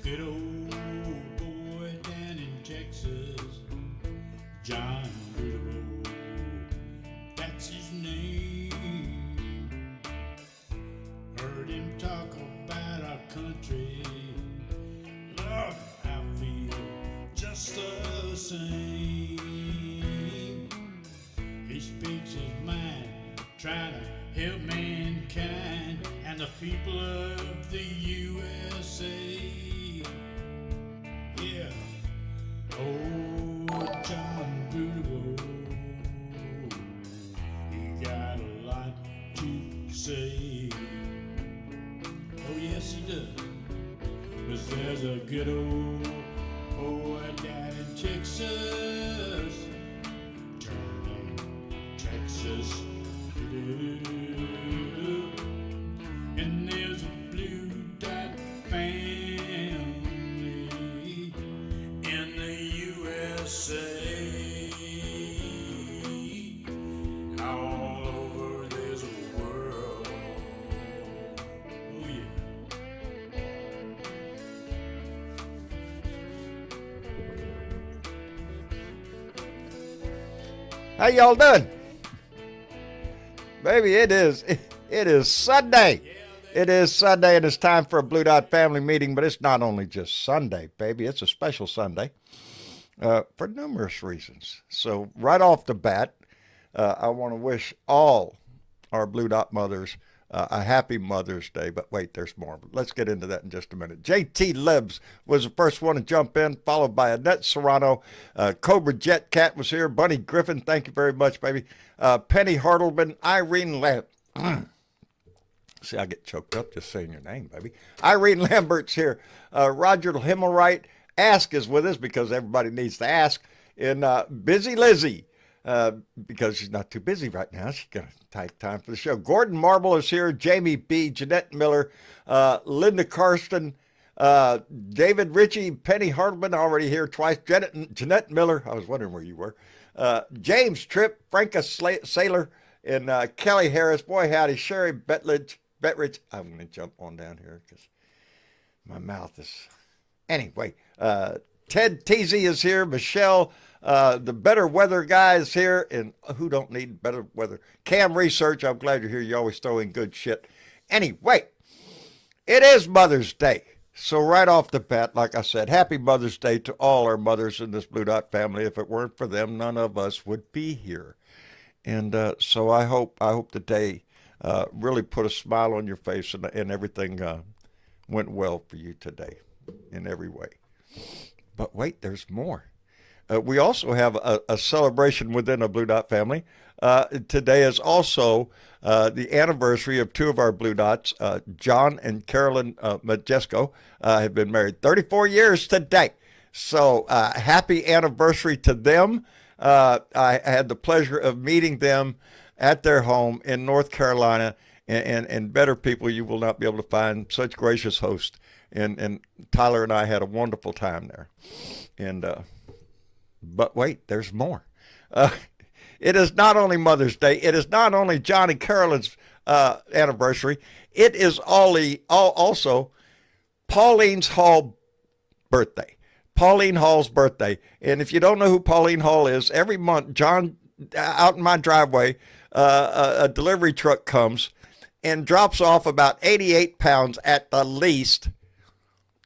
good old boy down in Texas, John Doodle, that's his name. Heard him talk about our country, Lord, I feel just the same. He speaks his mind, trying to help mankind and the people of the USA. Yeah, oh, John Doodle, he got a lot to say. Oh yes he does, 'cause there's a good old boy down in Texas, Texas, and there's a blue dot family in the USA, all over this world. Oh yeah. How y'all doing? Baby, it is Sunday. It is Sunday, and it's time for a Blue Dot family meeting, but it's not only just Sunday, baby. It's a special Sunday for numerous reasons. So right off the bat, I want to wish all our Blue Dot mothers a happy Mother's Day. But wait, there's more. But let's get into that in just a minute. JT Lebs was the first one to jump in, followed by Annette Serrano. Cobra Jet Cat was here. Bunny Griffin, thank you very much, baby. Penny Hartleman, Irene Lamb. See, I get choked up just saying your name, baby. Irene Lambert's here. Roger Himmelwright. Ask is with us because everybody needs to ask. And Busy Lizzie, because she's not too busy right now. She's got a tight time for the show. Gordon Marble is here. Jamie B. Jeanette Miller. Linda Karsten. David Ritchie. Penny Hartleman already here twice. Jeanette Miller. I was wondering where you were. James Tripp. Franca Saylor. And Kelly Harris. Boy, howdy. Sherry Betridge. I'm going to jump on down here because my mouth is... Anyway, Ted Teasy is here. Michelle, the Better Weather guy is here. And who don't need better weather? Cam Research, I'm glad you're here. You always throw in good shit. Anyway, it is Mother's Day. So right off the bat, like I said, happy Mother's Day to all our mothers in this Blue Dot family. If it weren't for them, none of us would be here. And so I hope the day really put a smile on your face and everything went well for you today in every way. But wait, there's more. We also have a celebration within a Blue Dot family. Today is also the anniversary of two of our Blue Dots. John and Carolyn Majesco have been married 34 years today. So happy anniversary to them. I had the pleasure of meeting them at their home in North Carolina, and better people you will not be able to find. Such gracious hosts. And Tyler and I had a wonderful time there. And but wait, there's more. It is not only Mother's Day. It is not only John and Carolyn's anniversary. It is also Pauline's Hall birthday. Pauline Hall's birthday. And if you don't know who Pauline Hall is, every month, John, out in my driveway, a delivery truck comes and drops off about 88 pounds at the least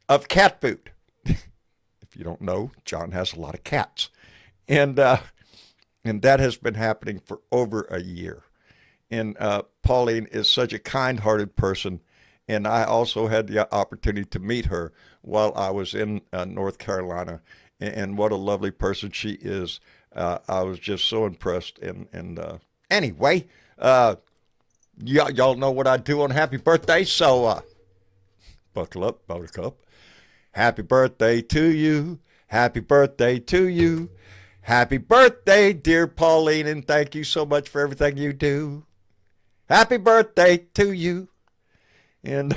of cat food. If you don't know, John has a lot of cats. And that has been happening for over a year. And Pauline is such a kind-hearted person. And I also had the opportunity to meet her while I was in North Carolina. And what a lovely person she is. I was just so impressed. And anyway, y'all know what I do on Happy Birthday. So buckle up, buttercup. Happy birthday to you. Happy birthday to you. Happy birthday, dear Pauline, and thank you so much for everything you do. Happy birthday to you. And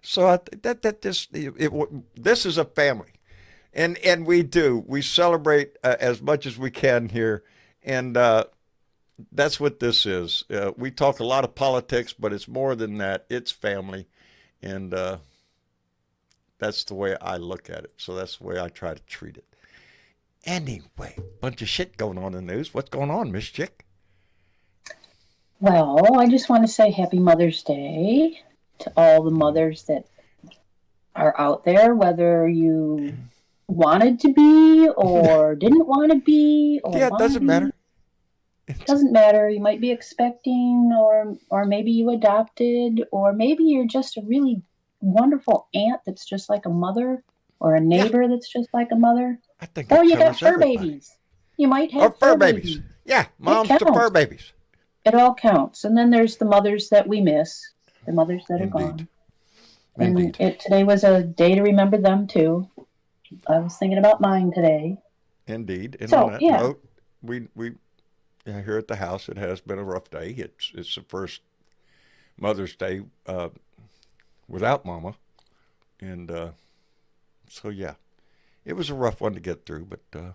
so this is a family, and we celebrate as much as we can here, and that's what this is. We talk a lot of politics, but it's more than that. It's family, and That's the way I look at it. So that's the way I try to treat it. Anyway, bunch of shit going on in the news. What's going on, Miss Chick? Well, I just want to say Happy Mother's Day to all the mothers that are out there, whether you wanted to be or didn't want to be. Or Yeah, it doesn't matter. It doesn't matter. You might be expecting, or maybe you adopted, or maybe you're just a really wonderful aunt that's just like a mother, or a neighbor that's just like a mother. I think Or it you got covers fur everybody. babies. You might Or have fur babies. Yeah, moms to counts. fur babies. It all counts. And then there's the mothers that we miss, the mothers that are Indeed. gone. Indeed. And today was a day to remember them too. I was thinking about mine today. Indeed. And So, on that yeah. note, we here at the house, it has been a rough day. It's the first Mother's Day without Mama, and so yeah, it was a rough one to get through. But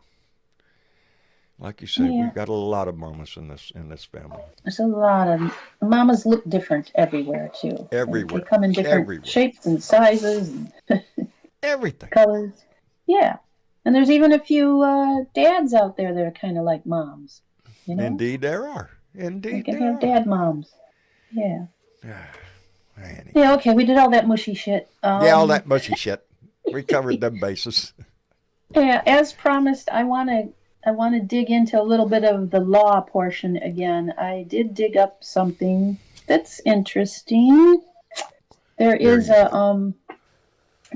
like you said, Yeah. we've got a lot of mamas in this family. There's a lot of mamas look different everywhere too. Everywhere. They come in different Everywhere. shapes and sizes and Everything. colors. Yeah. And there's even a few dads out there that are kind of like moms. You know? Indeed, there are. We Indeed, can there have dad moms. Yeah. are. Annie. Yeah, okay, we did all that mushy shit. Yeah, all that mushy shit. We covered them bases. Yeah, as promised, I want to dig into a little bit of the law portion again. I did dig up something that's interesting. There is a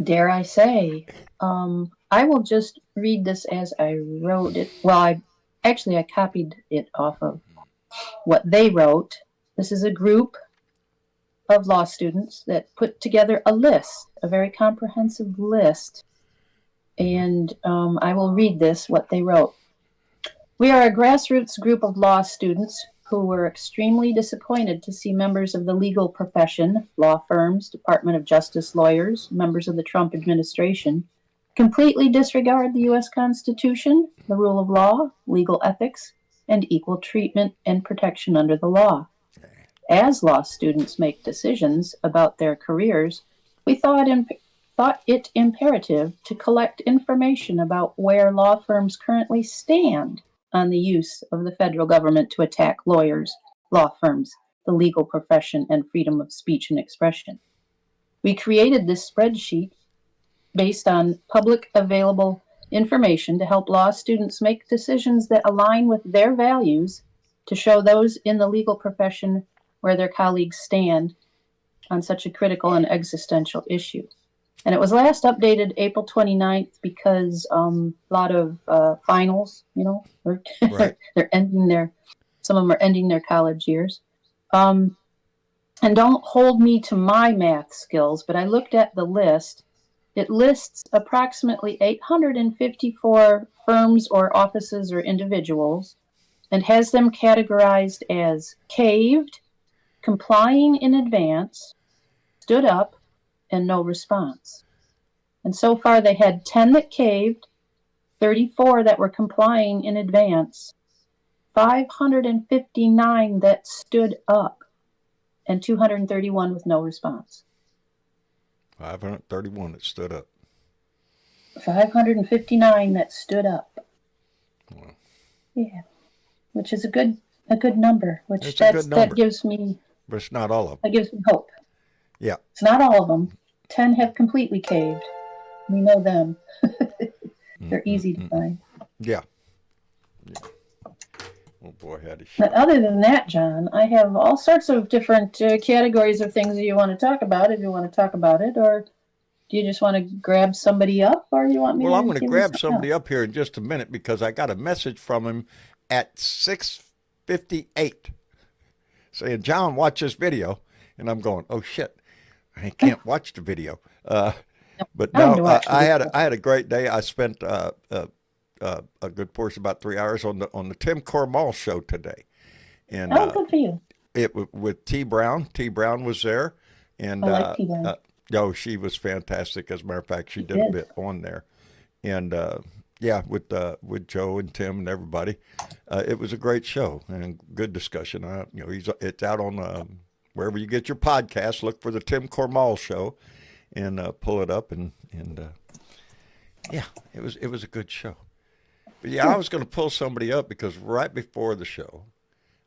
dare I say, I will just read this as I wrote it. Well, I copied it off of what they wrote. This is a group of law students that put together a list, a very comprehensive list. And I will read this, what they wrote. We are a grassroots group of law students who were extremely disappointed to see members of the legal profession, law firms, Department of Justice lawyers, members of the Trump administration, completely disregard the U.S. Constitution, the rule of law, legal ethics, and equal treatment and protection under the law. As law students make decisions about their careers, we thought it imperative to collect information about where law firms currently stand on the use of the federal government to attack lawyers, law firms, the legal profession, and freedom of speech and expression. We created this spreadsheet based on public available information to help law students make decisions that align with their values, to show those in the legal profession where their colleagues stand on such a critical and existential issue. And it was last updated April 29th because a lot of finals, Right. they're ending some of them are ending their college years. And don't hold me to my math skills, but I looked at the list. It lists approximately 854 firms or offices or individuals and has them categorized as caved, complying in advance, stood up, and no response. And so far they had 10 that caved, 34 that were complying in advance, 559 that stood up, and 231 with no response. 531 that stood up. 559 that stood up. Wow. Yeah, which is a good number. It's a good number. That gives me But it's not all of them. That gives me hope. Yeah. It's not all of them. 10 have completely caved. We know them. They're easy to find. Yeah. Oh boy, how to But other than that, John, I have all sorts of different categories of things that you want to talk about, if you want to talk about it, or do you just want to grab somebody up, or you want me Well, to I'm going to give grab you somebody up here in just a minute because I got a message from him at 6:58 saying, "John, watch this video." And I'm going, "Oh shit, I can't watch the video." But I had to no, watch the I video. had a great day. I spent a good portion, about 3 hours, on the Tim Cormall show today, and Oh, good for you. with T Brown. T Brown was there, and I like T. Brown. oh, she was fantastic. As a matter of fact, she did a did. bit on there, and yeah, with Joe and Tim and everybody, it was a great show and good discussion. It's out on wherever you get your podcasts. Look for the Tim Cormall show, and pull it up and yeah, it was a good show. But yeah, I was going to pull somebody up because right before the show,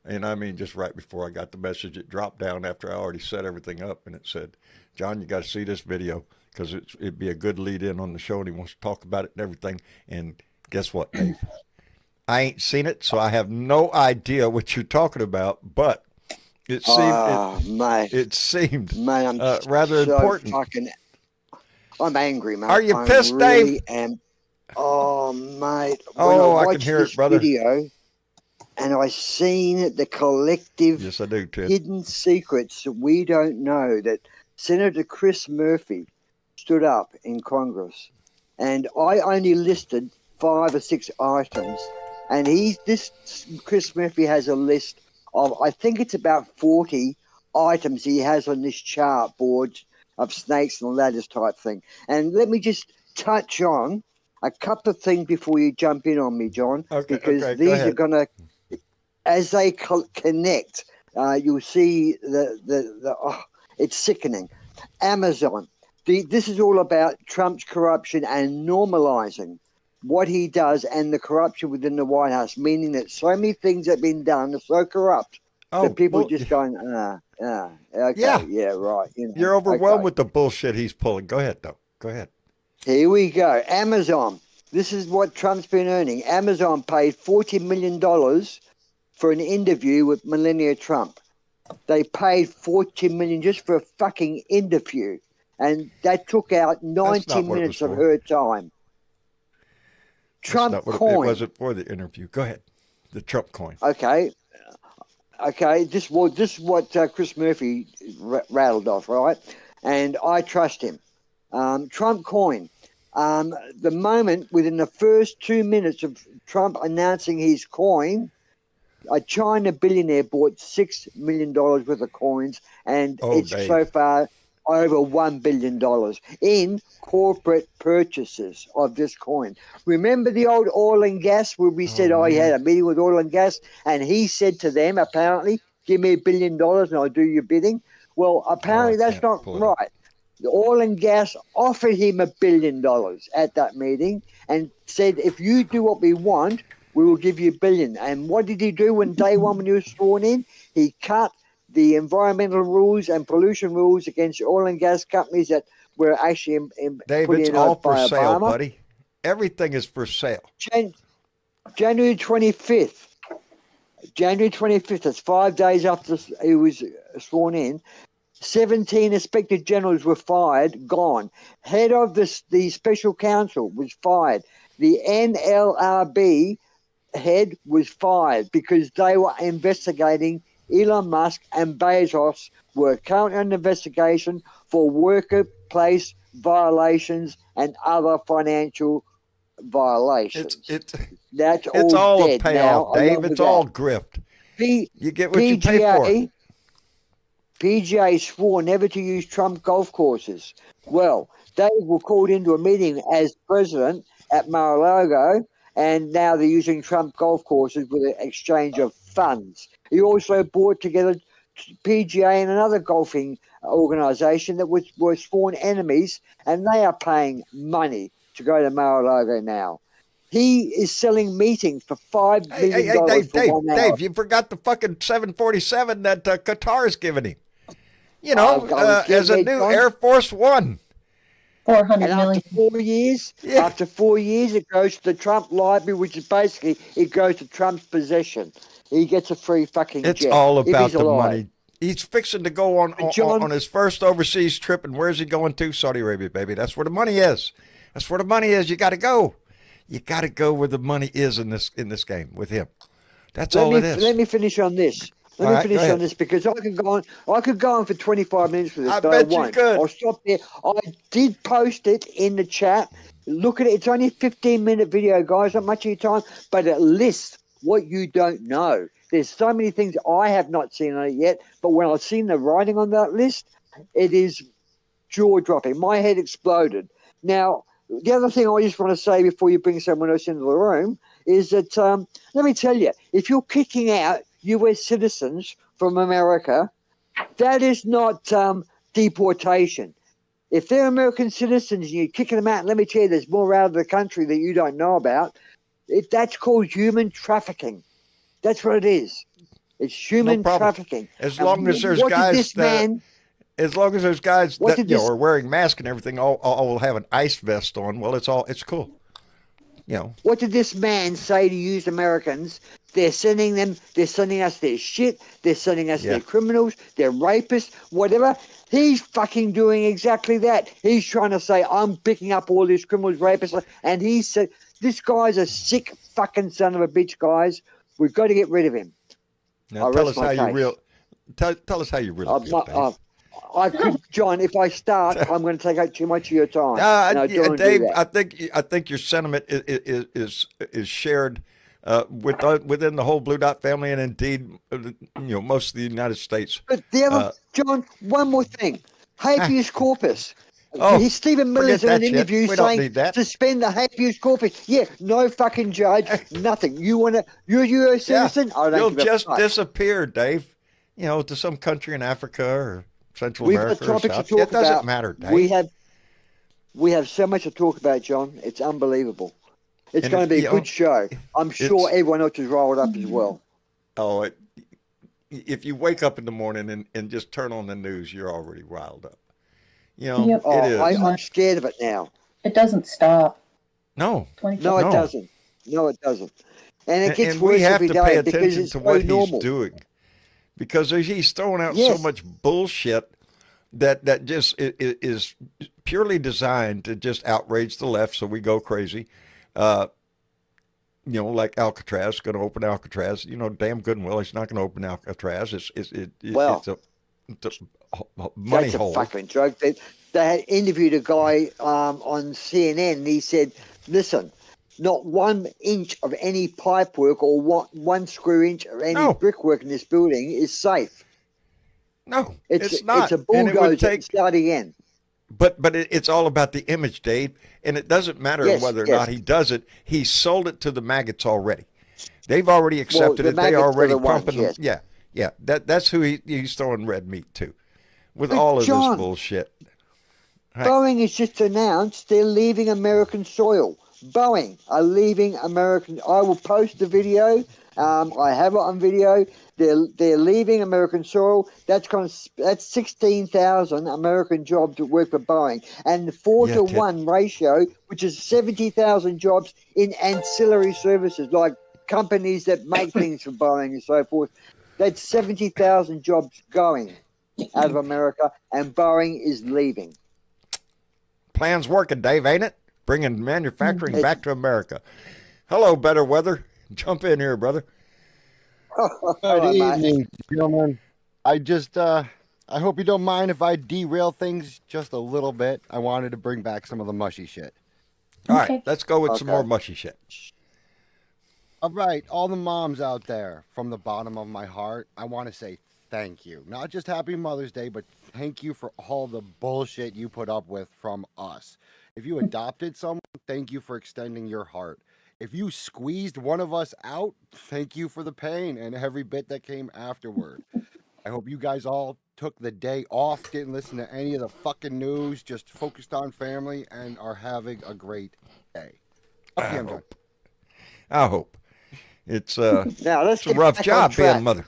and I mean just right before I got the message, it dropped down after I already set everything up, and it said, "John, you got to see this video because it'd be a good lead in on the show, and he wants to talk about it and everything." And guess what, Dave? I ain't seen it, so I have no idea what you're talking about. But it seemed mate, it seemed mate, I'm rather so important. I'm angry, mate. Are you I pissed, really Dave? Oh, mate. Oh, when I can hear it, brother. Video, and I seen the collective Yes, I do, Ted. hidden secrets that we don't know, that Senator Chris Murphy stood up in Congress, and I only listed 5 or 6 items, and Chris Murphy has a list of, I think it's about 40 items he has on this chart board of snakes and ladders type thing. And let me just touch on a couple of things before you jump in on me, John, because these are going to, as they connect, you'll see it's sickening. Amazon. This is all about Trump's corruption and normalizing what he does and the corruption within the White House, meaning that so many things have been done are so corrupt that people are just going, okay, yeah, right. You know, you're overwhelmed with the bullshit he's pulling. Go ahead, though. Go ahead. Here we go. Amazon. This is what Trump's been earning. Amazon paid $40 million for an interview with Melania Trump. They paid $40 million just for a fucking interview. And that took out 90 minutes of her time. Trump coin. It wasn't for the interview. Go ahead. The Trump coin. Okay. This is what Chris Murphy rattled off, right? And I trust him. Trump coin. The moment within the first 2 minutes of Trump announcing his coin, a China billionaire bought $6 million worth of coins, and so far over $1 billion in corporate purchases of this coin. Remember the old oil and gas where we said, he had a meeting with oil and gas, and he said to them, apparently, give me $1 billion and I'll do your bidding. Well, apparently that's not right. The oil and gas offered him $1 billion at that meeting and said, if you do what we want, we will give you $1 billion. And what did he do when day one when he was sworn in? He cut the environmental rules and pollution rules against oil and gas companies that were actually Dave, put it's in all for by sale, Obama. buddy. Everything is for sale. January 25th. January 25th, that's 5 days after he was sworn in, 17 inspector generals were fired, gone. Head of the special counsel was fired. The NLRB head was fired because they were investigating Elon Musk and Bezos were currently under investigation for workplace violations and other financial violations. That's all a dead payoff, now, Dave. It's all grift. You get what you pay for. PGA swore never to use Trump golf courses. Well, they were called into a meeting as president at Mar-a-Lago, and now they're using Trump golf courses with an exchange of funds. He also brought together PGA and another golfing organization that were sworn enemies, and they are paying money to go to Mar-a-Lago now. He is selling meetings for $5 million for 1 hour. Dave, you forgot the fucking 747 that Qatar's giving him. You know, as a new Air Force One. 400 million. After 4 years, it goes to the Trump library, which is basically, it goes to Trump's possession. He gets a free fucking jet. It's all about the money. He's fixing to go on his first overseas trip, and where's he going to? Saudi Arabia, baby. That's where the money is. That's where the money is. You got to go. You got to go where the money is in this game with him. That's all it is. Let me finish on this. Let me finish on this because I could go on for 25 minutes with this, but I won't. I'll stop there. I did post it in the chat. Look at it. It's only a 15-minute video, guys. Not much of your time, but it lists what you don't know. There's so many things I have not seen on it yet, but when I've seen the writing on that list, it is jaw-dropping. My head exploded. Now, the other thing I just want to say before you bring someone else into the room is that, let me tell you, if you're kicking out U.S. citizens from America, that is not deportation. If they're American citizens and you're kicking them out, let me tell you, there's more out of the country that you don't know about. That's called human trafficking. That's what it is. It's human trafficking. As long as there's guys that, are wearing masks and everything, all will have an ice vest on. Well, it's cool. What did this man say to use Americans? They're sending us their shit. They're sending us their criminals, their rapists, whatever. He's fucking doing exactly that. He's trying to say, I'm picking up all these criminals, rapists. And he said, this guy's a sick fucking son of a bitch, guys. We've got to get rid of him. Now tell us how you really feel, Dave. John, if I start, I'm going to take out too much of your time. Dave, I think your sentiment is shared within the whole Blue Dot family, and indeed, most of the United States. But John, one more thing: habeas corpus. Stephen Miller's in an interview saying suspend the habeas corpus. Yeah, no fucking judge, nothing. You're a U.S. citizen. I don't You'll give a just fuck. disappear, Dave. To some country in Africa or Central We've America got or topics South. to talk It doesn't about. matter, Dave. We have so much to talk about, John. It's unbelievable. It's going to be a good show. I'm sure everyone else is rolled up as well. Oh, if you wake up in the morning and just turn on the news, you're already riled up. Yep. It is. I'm scared of it now. It doesn't stop. No. It doesn't. No, it doesn't. And it gets worse we have every to day pay because attention it's to so what normal. he's doing, because he's throwing out so much bullshit that just is purely designed to just outrage the left, so we go crazy. Like Alcatraz, going to open Alcatraz. Damn good and well, he's not going to open Alcatraz. It's a money That's hole. a fucking joke. They had interviewed a guy on CNN, and he said, listen, not 1 inch of any pipe work or one square inch of any brickwork in this building is safe. No, it's not. It's a bulldozer. Start again. But it's all about the image, Dave, and it doesn't matter whether or not he does it. He sold it to the maggots already. They've already accepted it. They already pumping them. Yeah. That's who he's throwing red meat to, with all of this bullshit. Right. Boeing has just announced they're leaving American soil. Boeing are leaving American. I will post the video. I have it on video. They're leaving American soil. That's 16,000 American jobs that work for Boeing, and the 4-to-1 ratio, which is 70,000 jobs in ancillary services like companies that make things for Boeing and so forth. That's 70,000 jobs going out of America, and Boeing is leaving. Plan's working, Dave, ain't it? Bringing manufacturing back to America. Hello, Better Weather. Jump in here, brother. Good evening, gentlemen. I hope you don't mind if I derail things just a little bit. I wanted to bring back some of the mushy shit. All right, let's go with some more mushy shit. All right, all the moms out there, from the bottom of my heart, I want to say thank you. Not just Happy Mother's Day, but thank you for all the bullshit you put up with from us. If you adopted someone, thank you for extending your heart. If you squeezed one of us out, thank you for the pain and every bit that came afterward. I hope you guys all took the day off, didn't listen to any of the fucking news, just focused on family and are having a great day. I hope. It's a rough job being a mother.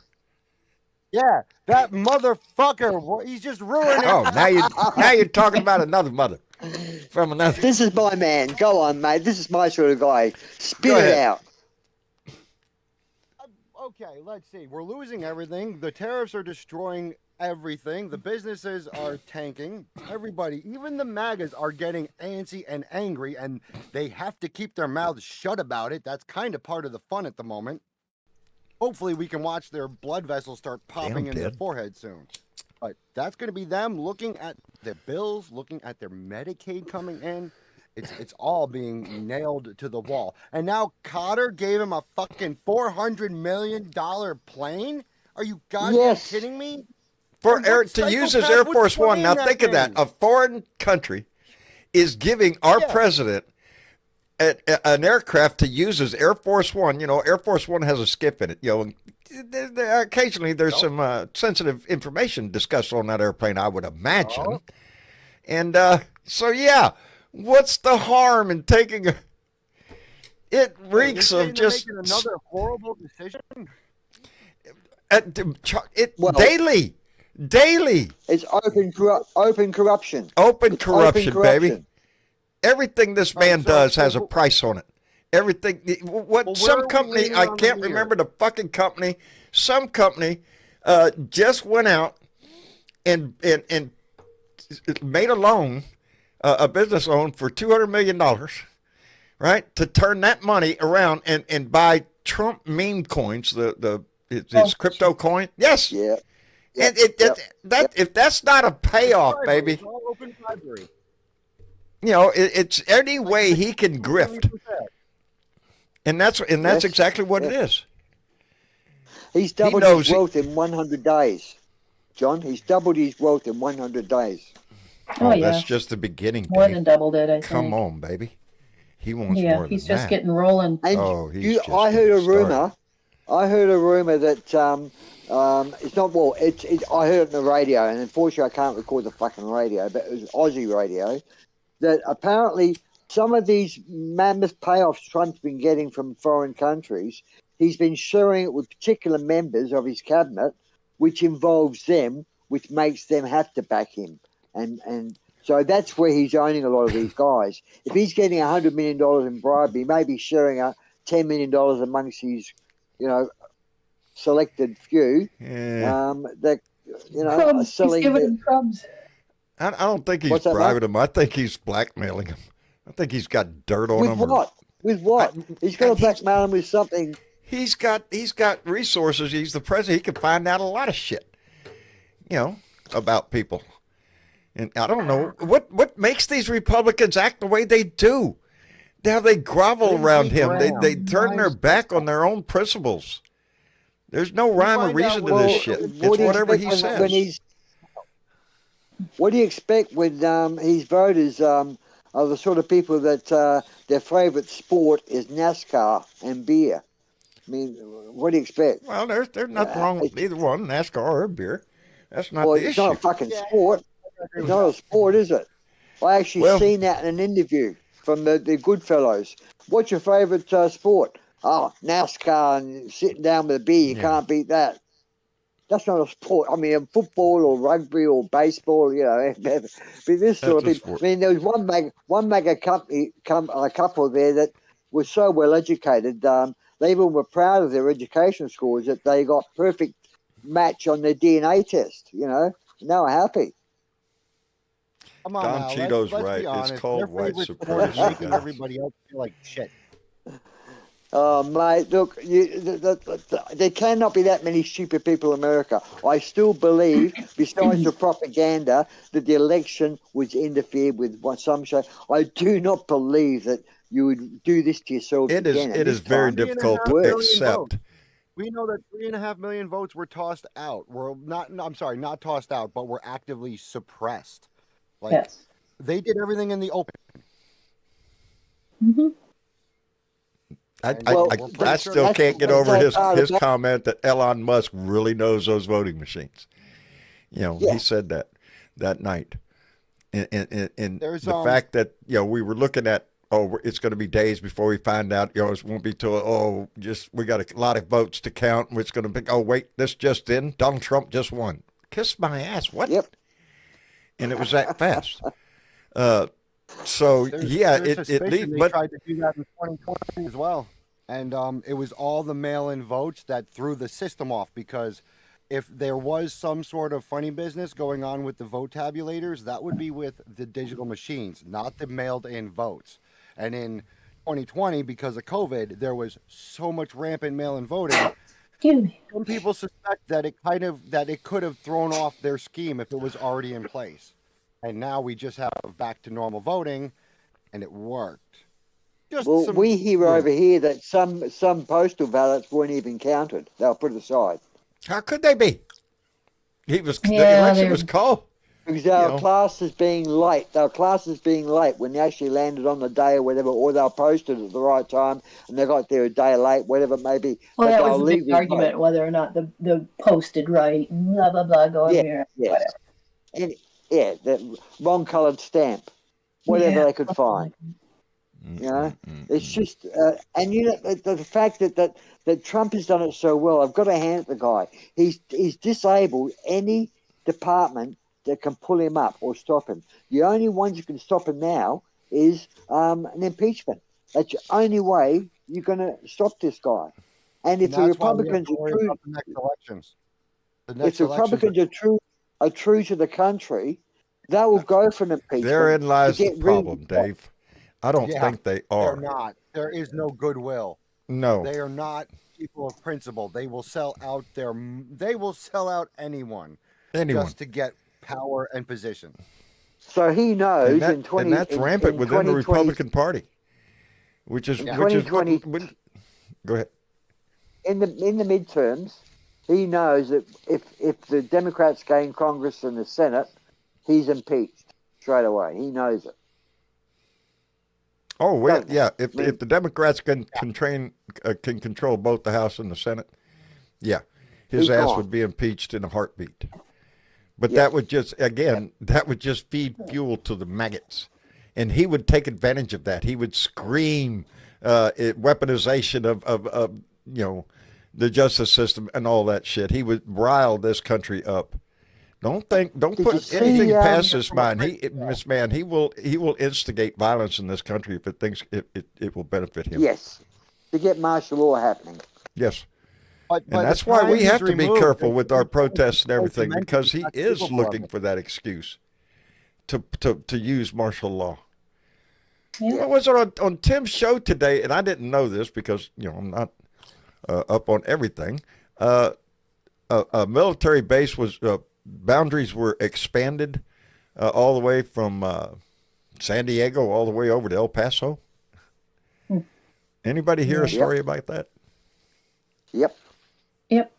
Yeah, that motherfucker, he's just ruining it. Oh, now you're talking about another mother. From another. This is my man. Go on, mate. This is my sort of guy. Spit it out. Okay, let's see. We're losing everything. The tariffs are destroying everything. The businesses are tanking. Everybody, even the MAGAs, are getting antsy and angry, and they have to keep their mouths shut about it. That's kind of part of the fun at the moment. Hopefully, we can watch their blood vessels start popping in their forehead soon. But that's going to be them looking at their bills, looking at their Medicaid coming in. It's all being nailed to the wall. And now Cotter gave him a fucking $400 million plane? Are you goddamn kidding me? To use as Air Force One. Now think of that. A foreign country is giving our president an aircraft to use as Air Force One. Air Force One has a skip in it. Occasionally there's some sensitive information discussed on that airplane, I would imagine. And so, yeah, what's the harm in taking a... It reeks You're of saying they're just... making another horrible decision. Well, daily. It's open corruption. Open It's corruption, open baby. corruption. Everything this man So- does has a so- price on it. Everything. Well, where Some are we company, leaning I on can't the year? remember the fucking company. Some company just went out and made a loan, a business loan for $200 million, right? To turn that money around and buy Trump meme coins, his crypto coin. Yes. Yeah. And Yep. if that's not a payoff, baby, It's all open bribery. you know, it's any way he can grift. And that's Yes. exactly what it is. He's doubled knows his wealth in 100 days. John, he's doubled his wealth in 100 days. Oh, yeah. That's just the beginning, More Dave. than doubled it, I think. Come on, baby. He wants Yeah, more than he's just that. getting rolling. And He's just I heard a getting started. rumor. I heard a rumor that it's not well. I heard it on the radio, and unfortunately, I can't record the fucking radio, but it was Aussie radio. That apparently some of these mammoth payoffs Trump's been getting from foreign countries, he's been sharing it with particular members of his cabinet, which involves them, which makes them have to back him, and so that's where he's owning a lot of these guys. If he's getting $100 million in bribe, he may be sharing out $10 million amongst his, selected few. Yeah. That are Crumbs. He's selling. giving them crumbs. I don't think he's What's that, bribing him. I think he's blackmailing him. I think he's got dirt on With him. what? With what? He's got to blackmail him with something. He's got resources. He's the president. He can find out a lot of shit, about people. And I don't know what makes these Republicans act the way they do. How they grovel around him. They turn their back on their own principles. There's no rhyme or find reason out to this what- shit. What It's do you whatever expect he when says. What do you expect when his voters are the sort of people that their favourite sport is NASCAR and beer? I mean, what do you expect? Well, there's nothing wrong with either one, NASCAR or beer. That's not Well, the it's issue. not a fucking sport. It's not a sport, is it? I actually seen that in an interview from the Goodfellows. What's your favourite sport? Oh, NASCAR and sitting down with a beer. You can't beat that. That's not a sport. I mean, football or rugby or baseball, but this sort of That's a thing. sport. I mean, there was one mega couple there that was so well educated. They even were proud of their education scores that they got perfect match on their DNA test. Now we're happy. Come on Don now, Cheeto's let's right. be It's honest. called Their white favorite sport is supremacy, making guys. everybody else feel like shit. Oh, mate, look, there cannot be that many stupid people in America. I still believe, besides the propaganda, that the election was interfered with by some show. I do not believe that you would do this to yourselves It again. is very time. difficult to 3.5 million accept. votes. We know that 3.5 million votes were tossed out. Not tossed out, but were actively suppressed. Yes. They did everything in the open. Mm-hmm. I still can't get over his comment that Elon Musk really knows those voting machines. He said that night. And There's, the fact that, we were looking at, it's going to be days before we find out, it won't be till, we got a lot of votes to count. It's going to be, wait, this just in, Donald Trump just won. Kiss my ass. What? Yep. And it was that fast. So There's it suspicion leaves, they but tried to do that in 2020 as well, and it was all the mail-in votes that threw the system off. Because if there was some sort of funny business going on with the vote tabulators, that would be with the digital machines, not the mailed-in votes. And in 2020, because of COVID, there was so much rampant mail-in voting. Excuse me. Some people suspect that it could have thrown off their scheme if it was already in place. And now we just have back to normal voting, and it worked. Well, we hear over here that some postal ballots weren't even counted. They'll put it aside. how could they be? The Yeah, election was called. Because they were classed as being late. They were classed as being late when they actually landed on the day or whatever, or they were posted at the right time and they got there a day late, whatever it may be. Well, But that they'll was the big legally argument, whether or not the posted right, and blah, blah, blah, go over here. Yes. Whatever. yeah, the wrong coloured stamp, whatever Yeah. they could find. You know, it's just, and you know, the fact that Trump has done it so well, I've got to hand it to the guy. He's disabled any department that can pull him up or stop him. The only ones who can stop him now is an impeachment. That's the only way you're going to stop this guy. And if And the that's why we have Republicans to are worry true, about the next elections. The if next the elections Republicans are true to the country, they will go for an impeachment. Therein lies to the get rid of problem, this guy. Dave. I don't Yeah, think they they're are. not. There is no goodwill. No. They are not people of principle. They will sell out They will sell out anyone just to get power and position. So he knows And that's rampant within the Republican Party, which is what. Go ahead. In the midterms, he knows that if the Democrats gain Congress and the Senate, he's impeached straight away. He knows it. Oh well, yeah. If the Democrats can control both the House and the Senate, yeah, his ass would be impeached in a heartbeat. But that would just feed fuel to the maggots, and he would take advantage of that. He would scream weaponization of the justice system and all that shit. He would rile this country up. Don't put anything past this man. He will instigate violence in this country if it thinks it will benefit him. Yes, to get martial law happening. Yes. And that's why we have to be careful with our protests and everything, because he is looking for that excuse to use martial law. Yeah. I was on Tim's show today, and I didn't know this because I'm not up on everything. A military base boundaries were expanded all the way from San Diego all the way over to El Paso. Anybody hear a story about that? Yep. Yep.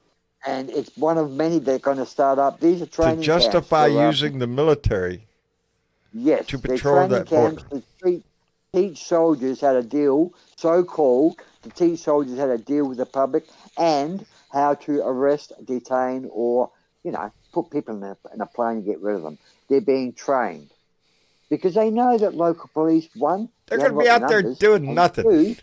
And it's one of many they're going to start up. These are training to justify camps using the military. Yes, to patrol that border. To teach soldiers how to deal, so-called, to teach soldiers how to deal with the public and how to arrest, detain, or put people in a plane and get rid of them. They're being trained because they know that local police, one, they're going to be out there doing nothing. Two,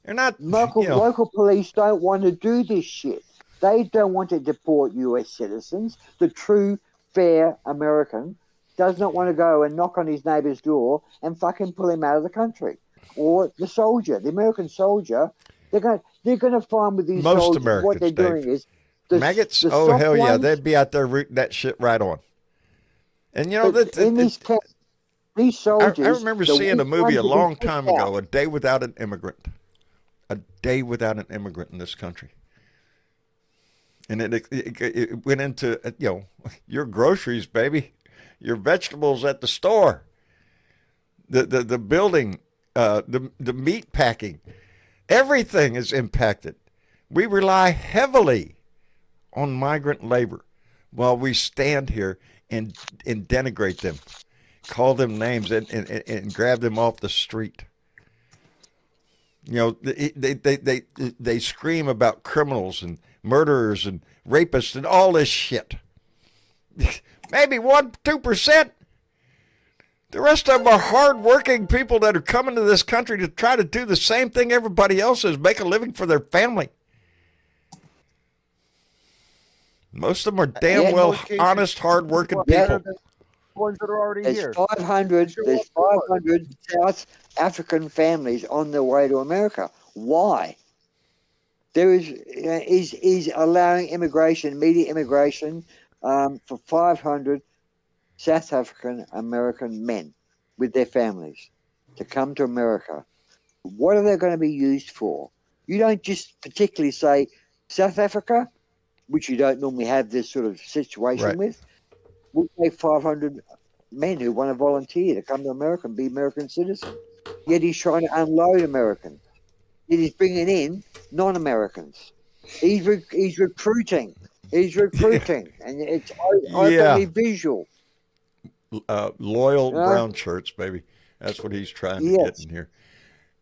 they're not. Local police don't want to do this shit. They don't want to deport U.S. citizens. The true, fair American does not want to go and knock on his neighbor's door and fucking pull him out of the country. Or the soldier, the American soldier, they're going to find with these Most soldiers Americans, what they're doing is maggots. Oh hell yeah, they'd be out there rooting that shit right on. And these soldiers. I remember seeing a movie a long time ago, A Day Without an Immigrant. A Day Without an Immigrant in this country. And it went into your groceries, baby, your vegetables at the store, the building, the meat packing, everything is impacted. We rely heavily on migrant labor while we stand here and denigrate them, call them names and grab them off the street. They scream about criminals and murderers and rapists and all this shit. Maybe 1-2%. The rest of them are hard-working people that are coming to this country to try to do the same thing everybody else is, make a living for their family. Most of them are damn well honest, hard-working people. Ones that are already here. 500. There's 500 South African families on their way to America. Why? There is allowing immediate immigration, for 500 South African American men with their families to come to America. What are they going to be used for? You don't just particularly say South Africa, which you don't normally have this sort of situation with. We'll take 500 men who want to volunteer to come to America and be American citizens. Yet he's trying to unload Americans. Yet he's bringing in non-Americans. He's recruiting. He's recruiting, and it's openly visual. Loyal brown shirts, baby. That's what he's trying to get in here.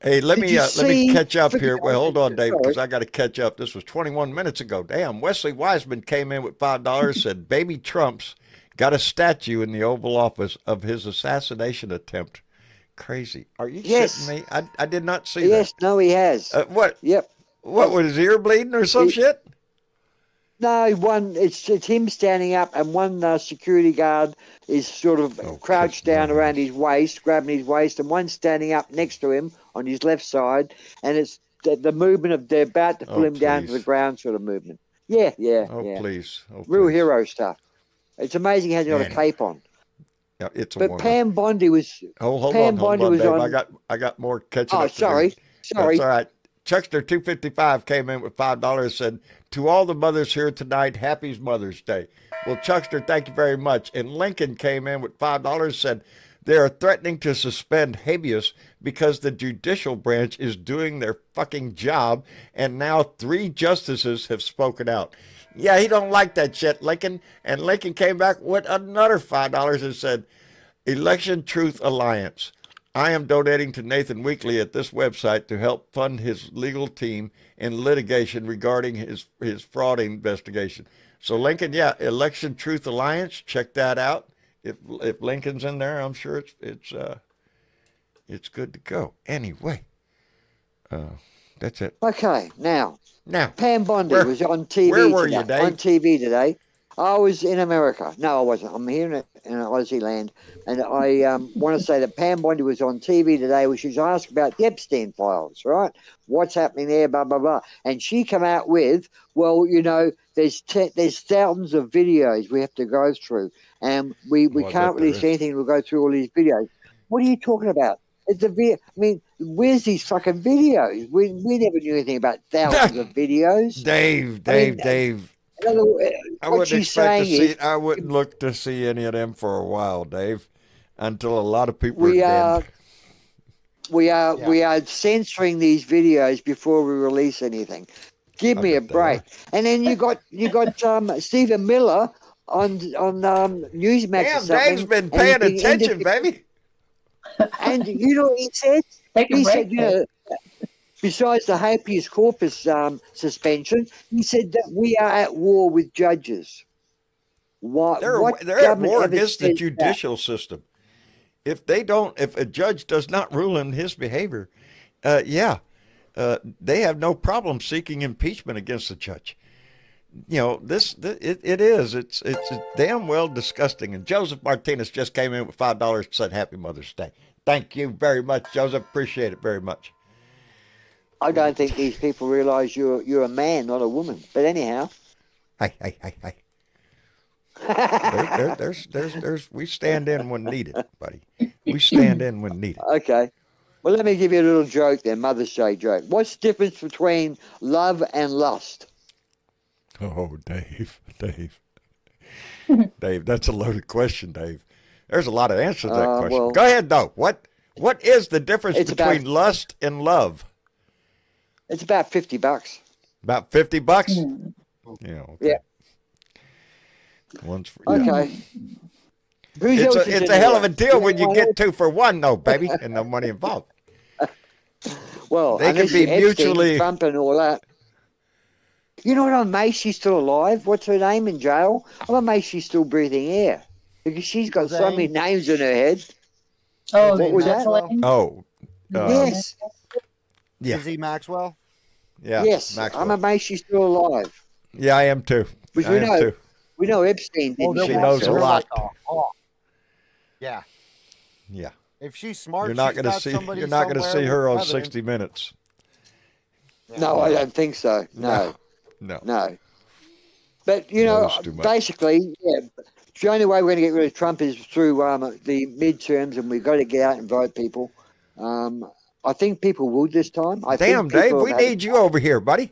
Hey, let me catch up here. Well, hold on, Dave, because I got to catch up. This was 21 minutes ago. Damn, Wesley Wiseman came in with $5, said, "Baby Trumps got a statue in the Oval Office of his assassination attempt. Crazy. Are you Yes. shitting me? I did not see Yes, no, he has. that. What? Yep. What, was his ear bleeding or some He- shit? No, one. It's him standing up, and one security guard is sort of Oh, crouched good down Lord. around his waist, grabbing his waist, and one's standing up next to him on his left side, and it's the movement of they're about to pull Oh, him down to the please. ground sort of movement. Yeah, yeah, Oh, yeah. please. Oh, Real please. hero stuff. It's amazing how he's got a Man. cape on. Yeah, it's a But wonder. Pam Bondi was. Hold Pam on, Bondi hold on, was Dave. on. I got more catching Oh, up to do. sorry. That's all right. Chuckster 255 came in with $5, said, to all the mothers here tonight, happy Mother's Day. Well, Chuckster, thank you very much. And Lincoln came in with $5, said, they are threatening to suspend habeas because the judicial branch is doing their fucking job, and now 3 justices have spoken out. Yeah, he don't like that shit, Lincoln. And Lincoln came back with another $5 and said, Election Truth Alliance. I am donating to Nathan Weekly at this website to help fund his legal team in litigation regarding his fraud investigation. So Lincoln, yeah, Election Truth Alliance, check that out. If Lincoln's in there, I'm sure it's good to go. Anyway, that's it. Okay, now Pam Bondi Where- was on TV where were today. you, Dave? On TV today. I was in America. No, I wasn't. I'm here in Aussie land. And I want to say that Pam Bondi was on TV today where she was asked about the Epstein files, right? What's happening there, blah, blah, blah. And she came out with, well, you know, there's thousands of videos we have to go through. And we Well, I can't bet really there see is. anything. We'll go through all these videos. What are you talking about? It's a video. I mean, where's these fucking videos? We never knew anything about thousands of videos. Dave. In other words, I what wouldn't she's expect to saying see. is, I wouldn't look to see any of them for a while, Dave, until a lot of people we are are dead. we are censoring these videos before we release anything. Give I me a bet they break. are. And then you got Stephen Miller on Newsmax or Damn, something. Dave's been and he's paying being attention, baby. And you know what he said? Take a He break. said, you know, besides the habeas corpus suspension, he said that we are at war with judges. What They're what at government war ever against the says that? judicial system. If a judge does not rule in his behavior, they have no problem seeking impeachment against the judge. You know, it's damn well disgusting. And Joseph Martinez just came in with $5 and said, Happy Mother's Day. Thank you very much, Joseph. Appreciate it very much. I don't think these people realise you're a man, not a woman. But anyhow, Hey. We stand in when needed, buddy. We stand in when needed. okay. Well, let me give you a little joke then, Mother's Day joke. What's the difference between love and lust? Oh, Dave, that's a loaded question, Dave. There's a lot of answers to that question. well- Go ahead, though. What is the difference It's between about- lust and love? It's about $50. About $50? Hmm. Yeah. Okay. Yeah. One's for, Okay. Who's It's else a, is it's in a hell there? of a deal when you Anyone get else? 2 for 1, though, baby, and no money involved. Well, They can unless be you're Epstein, mutually- Trump and all that. You know what? I'm amazed she's still alive. What's her name in jail? I'm amazed she's still breathing air because she's got so many names in her head. Oh, What was that? Maxwell? Oh, Yes, yeah, Izzy Maxwell. yeah. yes. Maxwell. I'm amazed she's still alive. Yeah, I am too. Because I we am know too. we know Epstein didn't. they're She shoot knows a they're herself. lot. like a hawk. Yeah. Yeah. If she's smart, You're not she's going to got see. somebody You're not going to somewhere see her with on evidence. 60 Minutes. No, I don't think so. No. No. But you know, Knows too much. basically, yeah. The only way we're going to get rid of Trump is through the midterms, and we've got to get out and vote, people. I think people will this time. I Damn, think Dave, people we have had- need you over here, buddy.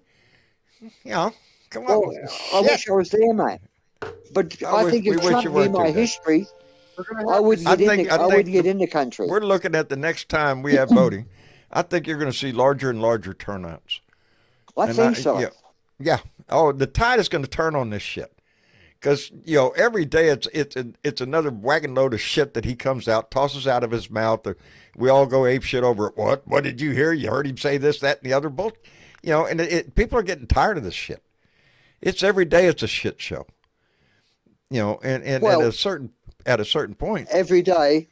You know, come on. Well, I wish I was there, mate. But I I wish- think we if wish Trump you were knew my too, Dave. history, I wouldn't I get think- into. I I think wouldn't get the- in the country. We're looking at the next time we have voting. I think you're going to see larger and larger turnouts. I And think so. Yeah. Oh, the tide is going to turn on this shit. Because, you know, every day it's another wagon load of shit that he comes out, tosses out of his mouth. We all go ape shit over it. What did you hear? You heard him say this, that, and the other bull. You know, and people are getting tired of this shit. It's every day it's a shit show. and Well, at a certain point, everyday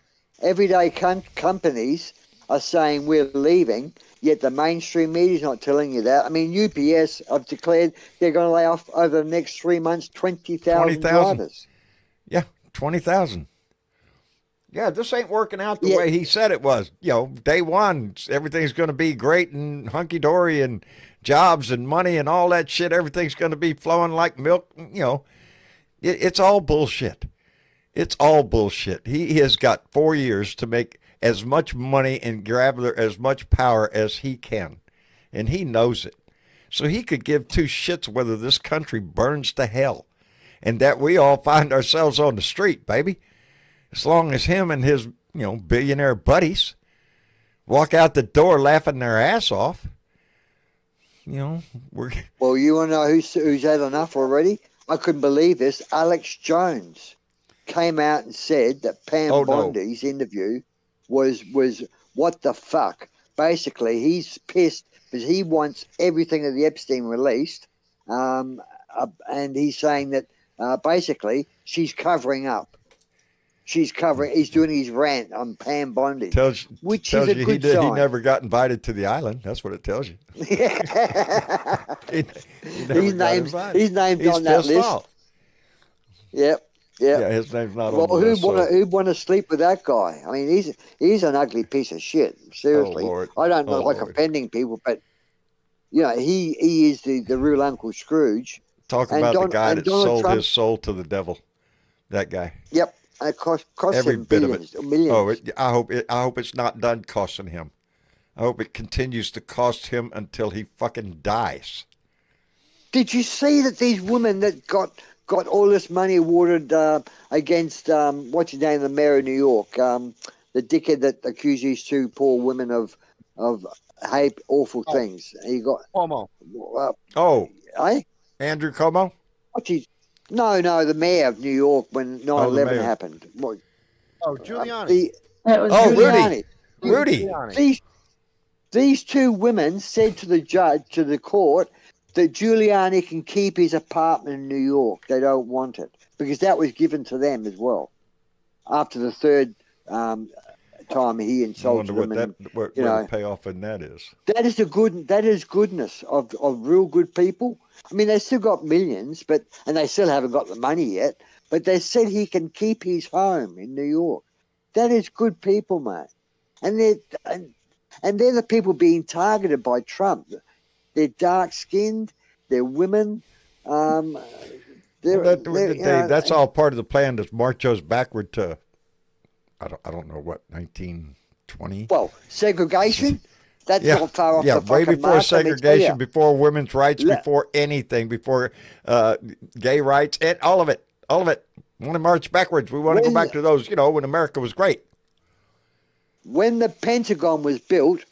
companies are saying we're leaving, yet the mainstream media's not telling you that. I mean, UPS have declared they're going to lay off over the next 3 months 20,000 20,000. drivers. Yeah, 20,000. Yeah, this ain't working out the Yeah. way he said it was. Day one, everything's going to be great and hunky dory and jobs and money and all that shit. Everything's going to be flowing like milk. It's all bullshit. It's all bullshit. He has got 4 years to make as much money and grab as much power as he can. And he knows it. So he could give two shits whether this country burns to hell and that we all find ourselves on the street, baby. As long as him and his, billionaire buddies walk out the door laughing their ass off, we're... Well, you want to know who's had enough already? I couldn't believe this. Alex Jones came out and said that Pam Bondi's interview was what the fuck. Basically, he's pissed because he wants everything of the Epstein released, and he's saying that basically she's covering up. He's doing his rant on Pam Bondi, which is a good sign. He never got invited to the island. That's what it tells you. Yeah. His name's on that list. Off. Yep. Yeah, his name's not on the list. Who'd want to sleep with that guy? I mean, he's an ugly piece of shit. Seriously. Oh, Lord. I don't like offending people, but he is the real Uncle Scrooge. Talk about the guy that sold his soul to the devil. That guy. Yep. It cost every him bit billions, of it. Millions. I hope it's not done costing him. I hope it continues to cost him until he fucking dies. Did you see that these women that got all this money awarded against what's his name, the mayor of New York, the dickhead that accused these two poor women of awful things? He got Cuomo. Andrew Cuomo. What's his? No, the mayor of New York when 9/11 happened. Giuliani. That was Giuliani. Rudy. These two women said to the court, that Giuliani can keep his apartment in New York. They don't want it because that was given to them as well. After the third time he insulted them, what the payoff in that is. That is goodness of real good people. I mean, they still got millions, and they still haven't got the money yet. But they said he can keep his home in New York. That is good people, mate. And they're the people being targeted by Trump. They're dark-skinned. They're women. That's all part of the plan to march us backward to, I don't know what, 1920? Well, segregation. That's not far off. Yeah, the way before mark, segregation, before women's rights, before anything, before gay rights, and all of it. We want to march backwards. We want to go back to those, when America was great. When the Pentagon was built,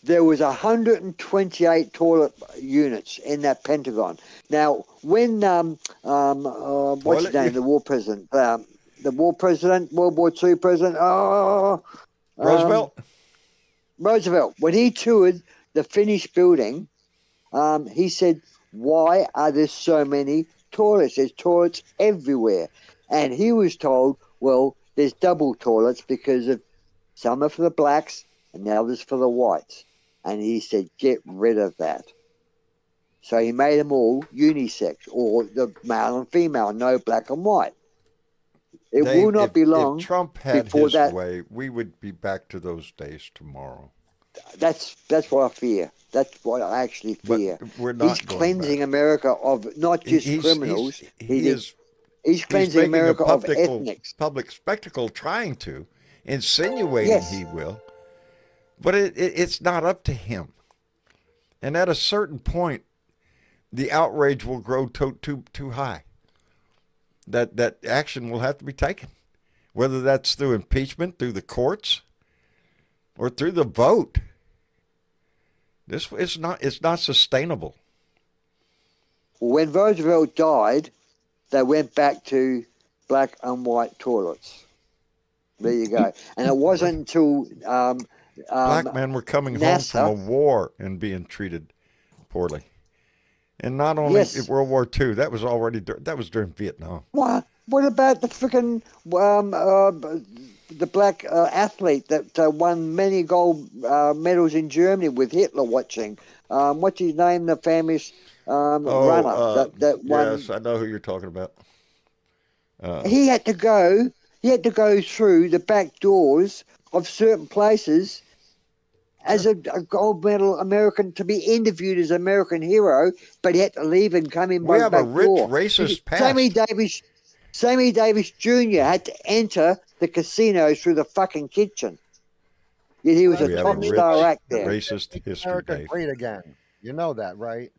there was 128 toilet units in that Pentagon. Now, when what's his name, the war president, World War II president, Roosevelt, when he toured the finished building, he said, "Why are there so many toilets? There's toilets everywhere." And he was told, "Well, there's double toilets because of some are for the blacks and the others for the whites." And he said, "Get rid of that." So he made them all unisex, or the male and female, no black and white. It will not be long. If Trump had his way, we would be back to those days tomorrow. That's what I fear. That's what I actually fear. But we're not. He's cleansing America of not just criminals. He's cleansing America of ethnics. Public spectacle, trying to, insinuating he will. But it's not up to him. And at a certain point, the outrage will grow too high. That action will have to be taken, whether that's through impeachment, through the courts, or through the vote. It's not sustainable. When Roosevelt died, they went back to black and white toilets. There you go. And it wasn't until black men were coming home from a war and being treated poorly. And not only in World War II, that was during Vietnam. What? What about the freaking the black athlete that won many gold medals in Germany with Hitler watching? What's his name? The famous runner that won. Yes, I know who you're talking about. He had to go. He had to go through the back doors of certain places as a gold medal American to be interviewed as American hero, but he had to leave and come in by We the have a back rich door. racist past. Sammy Davis Jr. had to enter the casino through the fucking kitchen. Yet he was We a have a top rich star act there. racist history, America Dave. great again. You know that, right?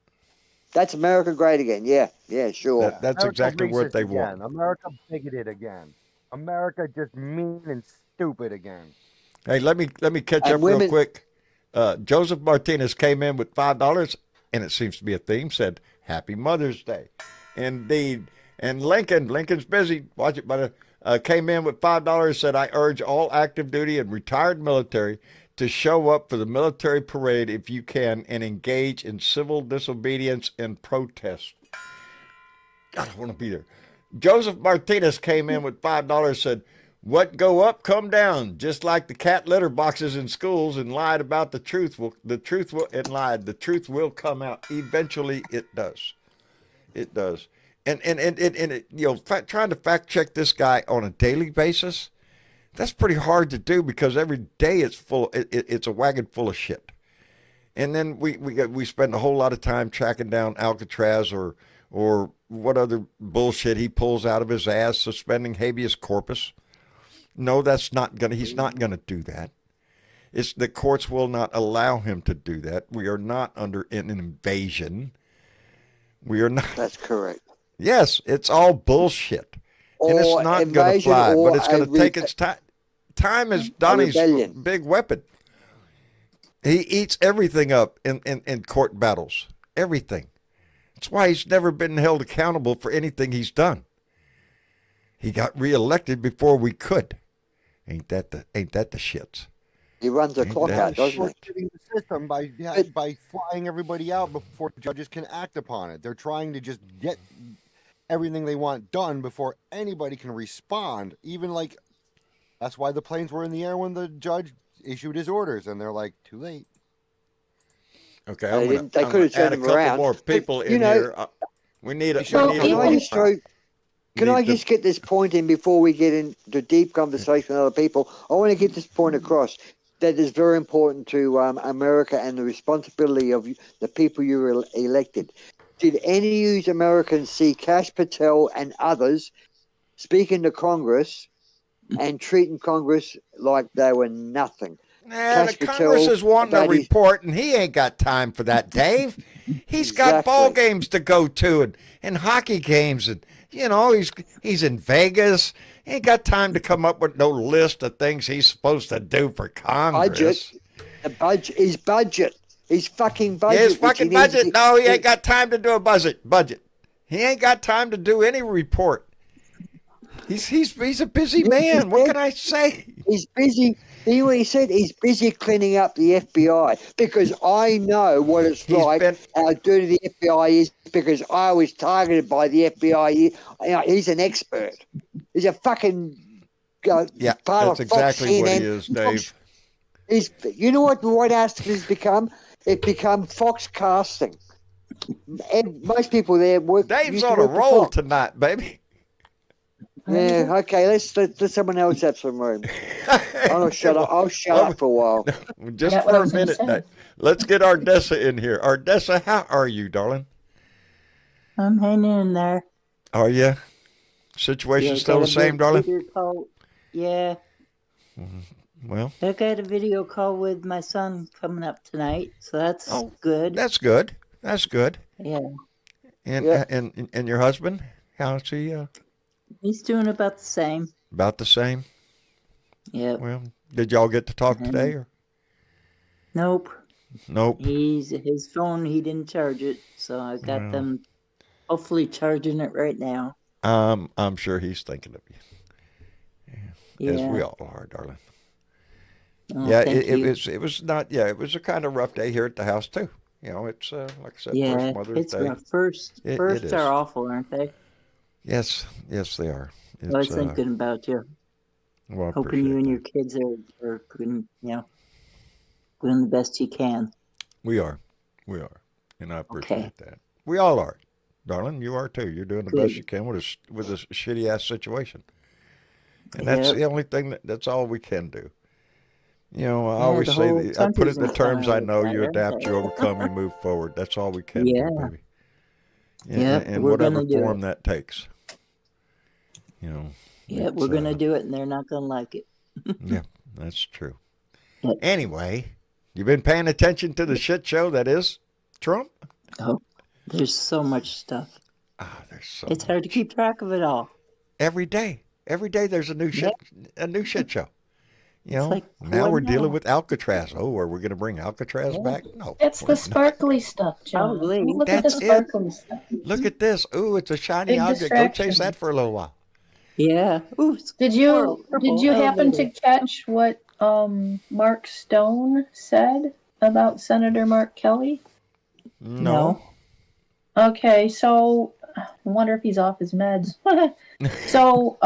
That's America great again. Yeah, sure. That's America exactly what racist they again. want. America bigoted again. America just mean and stupid again. Hey, let me catch And up real women- quick. Joseph Martinez came in with $5, and it seems to be a theme. Said Happy Mother's Day, indeed. And Lincoln's busy. Watch it, but came in with $5. Said I urge all active duty and retired military to show up for the military parade if you can and engage in civil disobedience and protest. God, I want to be there. Joseph Martinez came in with $5. Said, "What go up, come down, just like the cat litter boxes in schools, and lied about the truth. The truth will come out. Eventually, it does. It does. And trying to fact check this guy on a daily basis, that's pretty hard to do because every day it's a wagon full of shit. And then we spend a whole lot of time tracking down Alcatraz or what other bullshit he pulls out of his ass, suspending habeas corpus. No, he's not gonna do that. It's the courts will not allow him to do that. We are not under an invasion. We are not. That's correct. Yes, it's all bullshit. And it's not gonna fly, but it's gonna take its time. Time is Donnie's rebellion. big weapon. He eats everything up in court battles. Everything. That's why he's never been held accountable for anything he's done. He got reelected before we could. Ain't that the shits? He runs the Ain't clock that out, doesn't he? Frustrating the system by flying everybody out before judges can act upon it. They're trying to just get everything they want done before anybody can respond. Even like that's why the planes were in the air when the judge issued his orders, and they're like, too late. Okay, They I'm could gonna have turned add a him couple around. more But, people you in know- here. We need a. So we need Can a I just throw? Can I Need the- just get this point in before we get into deep conversation with other people? I want to get this point across that is very important to America and the responsibility of the people you elected. Did any of you Americans see Kash Patel and others speaking to Congress and treating Congress like they were nothing? Nah, the Cash Patel, Congress is wanting a that is- report, and he ain't got time for that, Dave. He's got ball Exactly. games to go to and hockey games, and he's in Vegas. He ain't got time to come up with no list of things he's supposed to do for Congress. Budget. His budget. His fucking budget. His which fucking he needs budget. to- No, he ain't got time to do a budget. He ain't got time to do any report. He's a busy man. What can I say? He's busy. You know what he said? He's busy cleaning up the FBI because I know what it's He's like, been- how dirty the FBI is because I was targeted by the FBI. He's an expert. He's a fucking Yeah, part that's of Fox exactly what he CNN. is, Dave. You know what the White House has become? It's become Fox casting. And most people there work. Dave's used to on a work for roll Fox. tonight, baby. Yeah, okay. Let someone else have some room. I'll shut up. I'll shut up for a while. Just Yeah, what for I a was gonna minute. say. Dave. Let's get Ardessa in here. Ardessa, how are you, darling? I'm hanging in there. Are you? Situation Yeah, still got the a same, big darling? video call. Yeah, Well, I got a video call with my son coming up tonight, so that's Oh, good. that's good. That's good. Yeah, And Yeah. and your husband? How's he? he's doing about the same. About the same. Yep. Well, did y'all get to talk today or? Nope. Nope. His phone. He didn't charge it, so I got Well. them. Hopefully, charging it right now. I'm sure he's thinking of you, as we Yeah. all are, darling. Oh, Yeah, thank you. it was not. Yeah, it was a kind of rough day here at the house too. It's like I said, Yeah, first Mother's it's Day. rough. First It are is. awful, aren't they? Yes, they are. I was It's, thinking about you. well, I Hoping you appreciate and that. your kids are doing, doing the best you can. We are, and I Okay. appreciate that. We all are, darling. You are too. You're doing the best Good. you can with this shitty ass situation, and that's Yep. the only thing that's all we can do. I Yeah, always the say, whole I put it country's in the in terms I turmoil with know. that, You aren't adapt, they? you overcome, you move forward. That's all we can Yeah. do, baby. Yep, In we're whatever gonna do form it. that takes. Yep, it's, we're gonna do it, and they're not gonna like it. yeah, that's true. Yep. Anyway, you been paying attention to the shit show that is Trump? Oh, there's so much stuff. There's so It's hard to much. keep track of it all. Every day there's a new shit show. It's like Now we're what dealing now? with Alcatraz. Oh, are we going to bring Alcatraz Yeah. back? No. That's the sparkly stuff, John. Probably. Look at the That's it. sparkly stuff. Look at this. Ooh, it's a shiny Big object. Go chase distraction. that for a little while. Yeah. Ooh, it's Did you happen to catch what Mark Stone said about Senator Mark Kelly? No. Okay, so I wonder if he's off his meds. So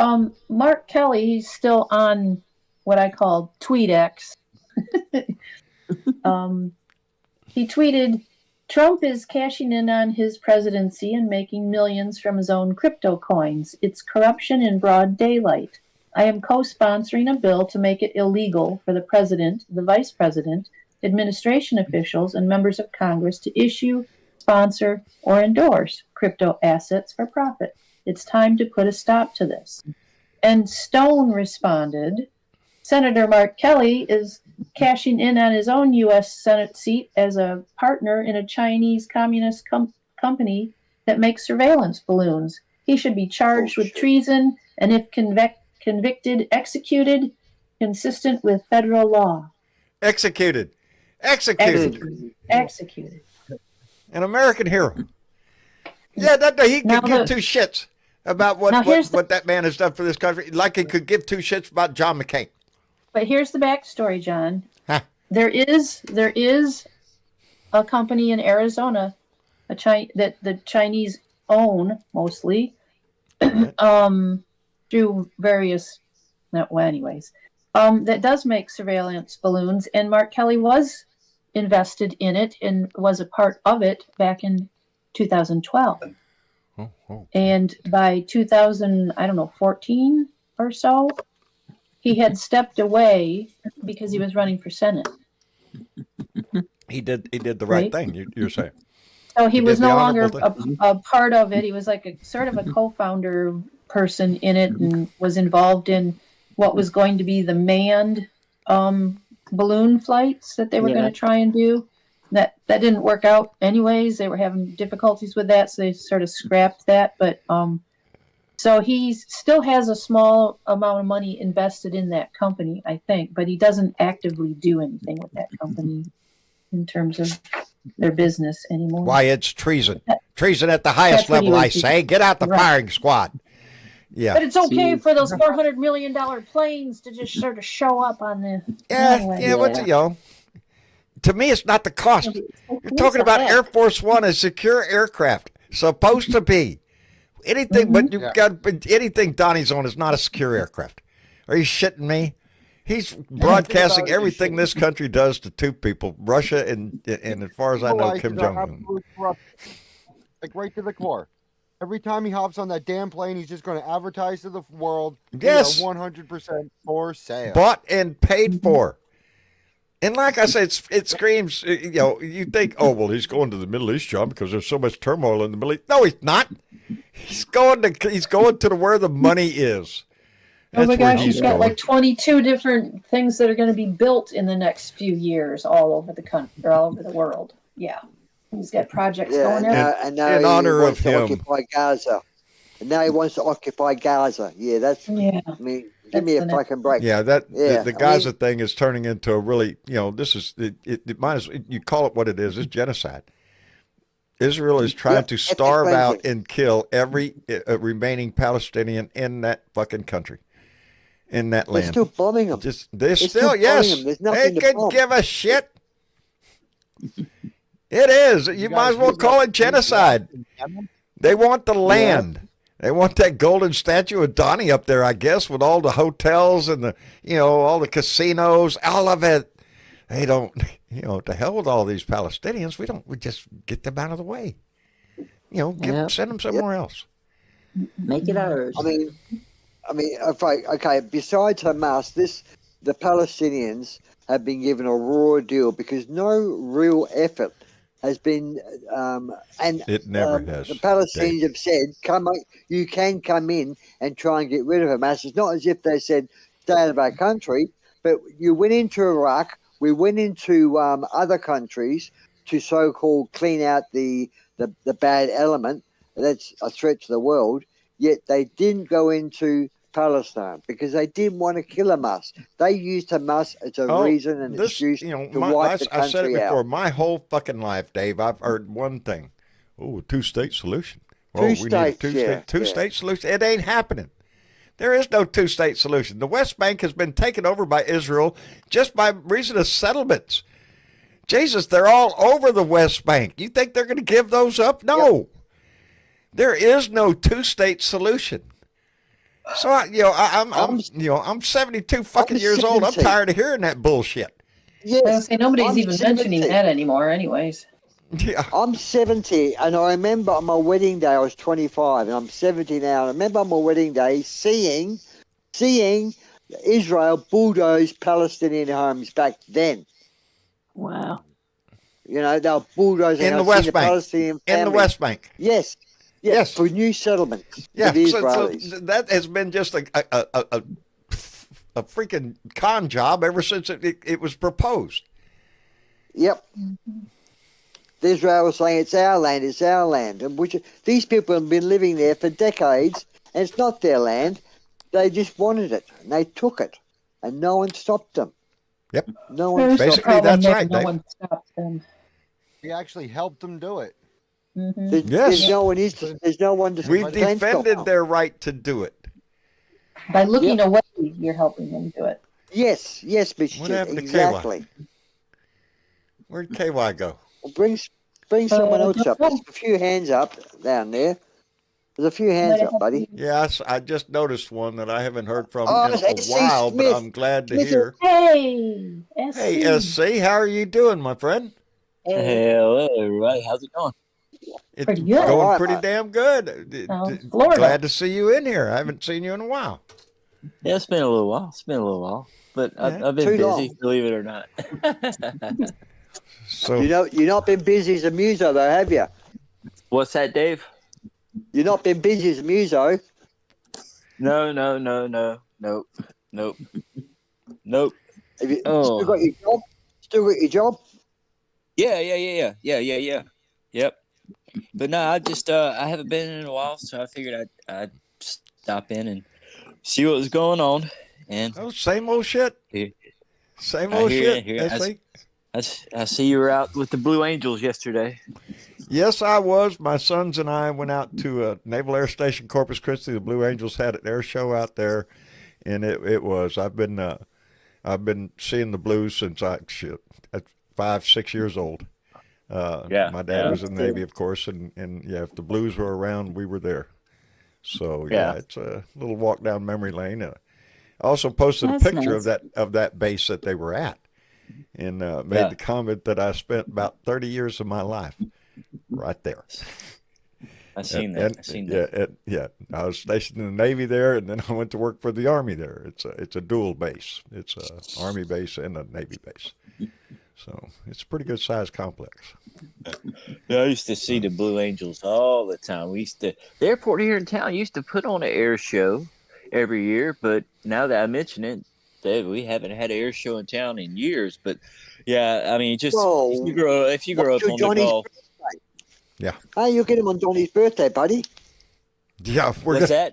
Mark Kelly, he's still on what I call TweetX. He tweeted, Trump is cashing in on his presidency and making millions from his own crypto coins. It's corruption in broad daylight. I am co-sponsoring a bill to make it illegal for the president, the vice president, administration officials, and members of Congress to issue, sponsor, or endorse crypto assets for profit. It's time to put a stop to this. And Stone responded, Senator Mark Kelly is cashing in on his own U.S. Senate seat as a partner in a Chinese communist company that makes surveillance balloons. He should be charged with treason and, if convicted, executed, consistent with federal law. Executed. Executed. An American hero. Yeah, he could give two shits about what that man has done for this country, like he could give two shits about John McCain. But here's the backstory, John. There is a company in Arizona, that the Chinese own mostly, through various, that does make surveillance balloons, and Mark Kelly was invested in it and was a part of it back in 2012. And by 2014 or so, he had stepped away because he was running for Senate. He did the right thing, you're saying. So he was no longer a part of it. He was like a sort of a co-founder person in it, and was involved in what was going to be the manned balloon flights that they were going to try and do. That didn't work out anyways. They were having difficulties with that, so they sort of scrapped that. But so he still has a small amount of money invested in that company, I think, but he doesn't actively do anything with that company in terms of their business anymore. Why, it's treason. Treason at the highest level, I say. Get out the firing squad. Yeah. But it's okay for those $400 million planes to just sort of show up on the... To me, it's not the cost. You're talking about Air Force One, a secure aircraft. Supposed to be. Anything, but you've got anything Donnie's on is not a secure aircraft. Are you shitting me? He's broadcasting everything this country does to two people, Russia and as far as I know, Kim Jong-un. Like right to the core. Every time he hops on that damn plane, he's just going to advertise to the world. Yes. 100% for sale. Bought and paid for. And like I said, it screams, you think, oh, well, he's going to the Middle East, John, because there's so much turmoil in the Middle East. No, he's not. He's going to where the money is. That's oh my gosh, he's he's got going. like 22 different things that are going to be built in the next few years all over the country, all over the world. Yeah. He's got projects going there. And now in honor of him. Occupy Gaza. And now he wants to occupy Gaza. Yeah, that's... Yeah. I mean, give me a fucking break. Yeah, the Gaza thing is turning into a really, this is, it might as well, you call it what it is. It's genocide. Israel is trying to starve out and kill every remaining Palestinian in that fucking country, in that land. They're still bombing them. They're still yes. They could give a shit. It is. You might as well call it genocide. They want the land. They want that golden statue of Donnie up there, I guess, with all the hotels and the, all the casinos, all of it. They don't, to hell with all these Palestinians. We just get them out of the way. Send them somewhere else. Make it ours. I mean, okay. Besides Hamas, the Palestinians have been given a raw deal because no real effort has been, and it never has. The Palestinians Dave. have said, you can come in and try and get rid of Hamas. It's not as if they said, stay out of our country, but you went into Iraq, we went into other countries to so-called clean out the bad element that's a threat to the world, yet they didn't go into Palestine because they didn't want to kill Hamas. They used Hamas as a reason and excuse to wipe the country out. I said it before. My whole fucking life, Dave, I've heard one thing. Oh, a two-state solution. Two-state solution. It ain't happening. There is no two-state solution. The West Bank has been taken over by Israel just by reason of settlements. Jesus, they're all over the West Bank. You think they're going to give those up? No. Yep. There is no two-state solution. So I'm 72 fucking years old. I'm tired of hearing that bullshit. Yes, nobody's even 70. Mentioning that anymore, anyways. Yeah, I'm 70, and I remember on my wedding day I was 25, and I'm 70 now. I remember on my wedding day seeing Israel bulldoze Palestinian homes back then. Wow. They were bulldozing in the West Bank. Palestinian families. In the West Bank. Yes, for new settlements. Yeah, so that has been just a freaking con job ever since it was proposed. Yep. Israel was saying it's our land, and these people have been living there for decades, and it's not their land. They just wanted it, and they took it, and no one stopped them. Yep. No one. Basically, that's right. No one stopped them. We actually helped them do it. Mm-hmm. There's no one. There's no one. We defended their right to do it by looking away. You're helping them do it. Yes, Mr. Exactly. Where'd KY go? Well, bring someone else up. There's a few hands up down there. There's a few hands up, buddy. Yes, I just noticed one that I haven't heard from in a SC while, Smith. but I'm glad to hear. Hey, SC. Hey, SC, how are you doing, my friend? Hello, everybody. How's it going? It's pretty good. Going pretty damn good. Florida. Glad to see you in here. I haven't seen you in a while. Yeah, it's been a little while. But I've been busy, long. believe it or not. So you've not been busy as a muso, though, have you? What's that, Dave? You've not been busy as a muso. No. Nope. Have you still got your job? Still got your job? Yeah. Yep. But no, I haven't been in a while, so I figured I'd stop in and see what was going on. And same old shit. Same old shit. I see you were out with the Blue Angels yesterday. Yes, I was. My sons and I went out to Naval Air Station Corpus Christi. The Blue Angels had an air show out there, and it was. I've been seeing the Blues since at 5-6 years old. My dad was in the Navy, of course, and if the Blues were around, we were there. So it's a little walk down memory lane. I also posted a picture of that base that they were at, and made the comment that I spent about 30 years of my life right there. I seen that. I was stationed in the Navy there, and then I went to work for the Army there. It's a dual base. It's a Army base and a Navy base. So it's a pretty good sized complex. Yeah, I used to see the Blue Angels all the time. The airport here in town used to put on an air show every year, but now that I mention it, we haven't had an air show in town in years. But yeah, I mean, just if you grow up on the golf. Yeah. Oh, you'll get him on Donnie's birthday, buddy. Yeah, What's that?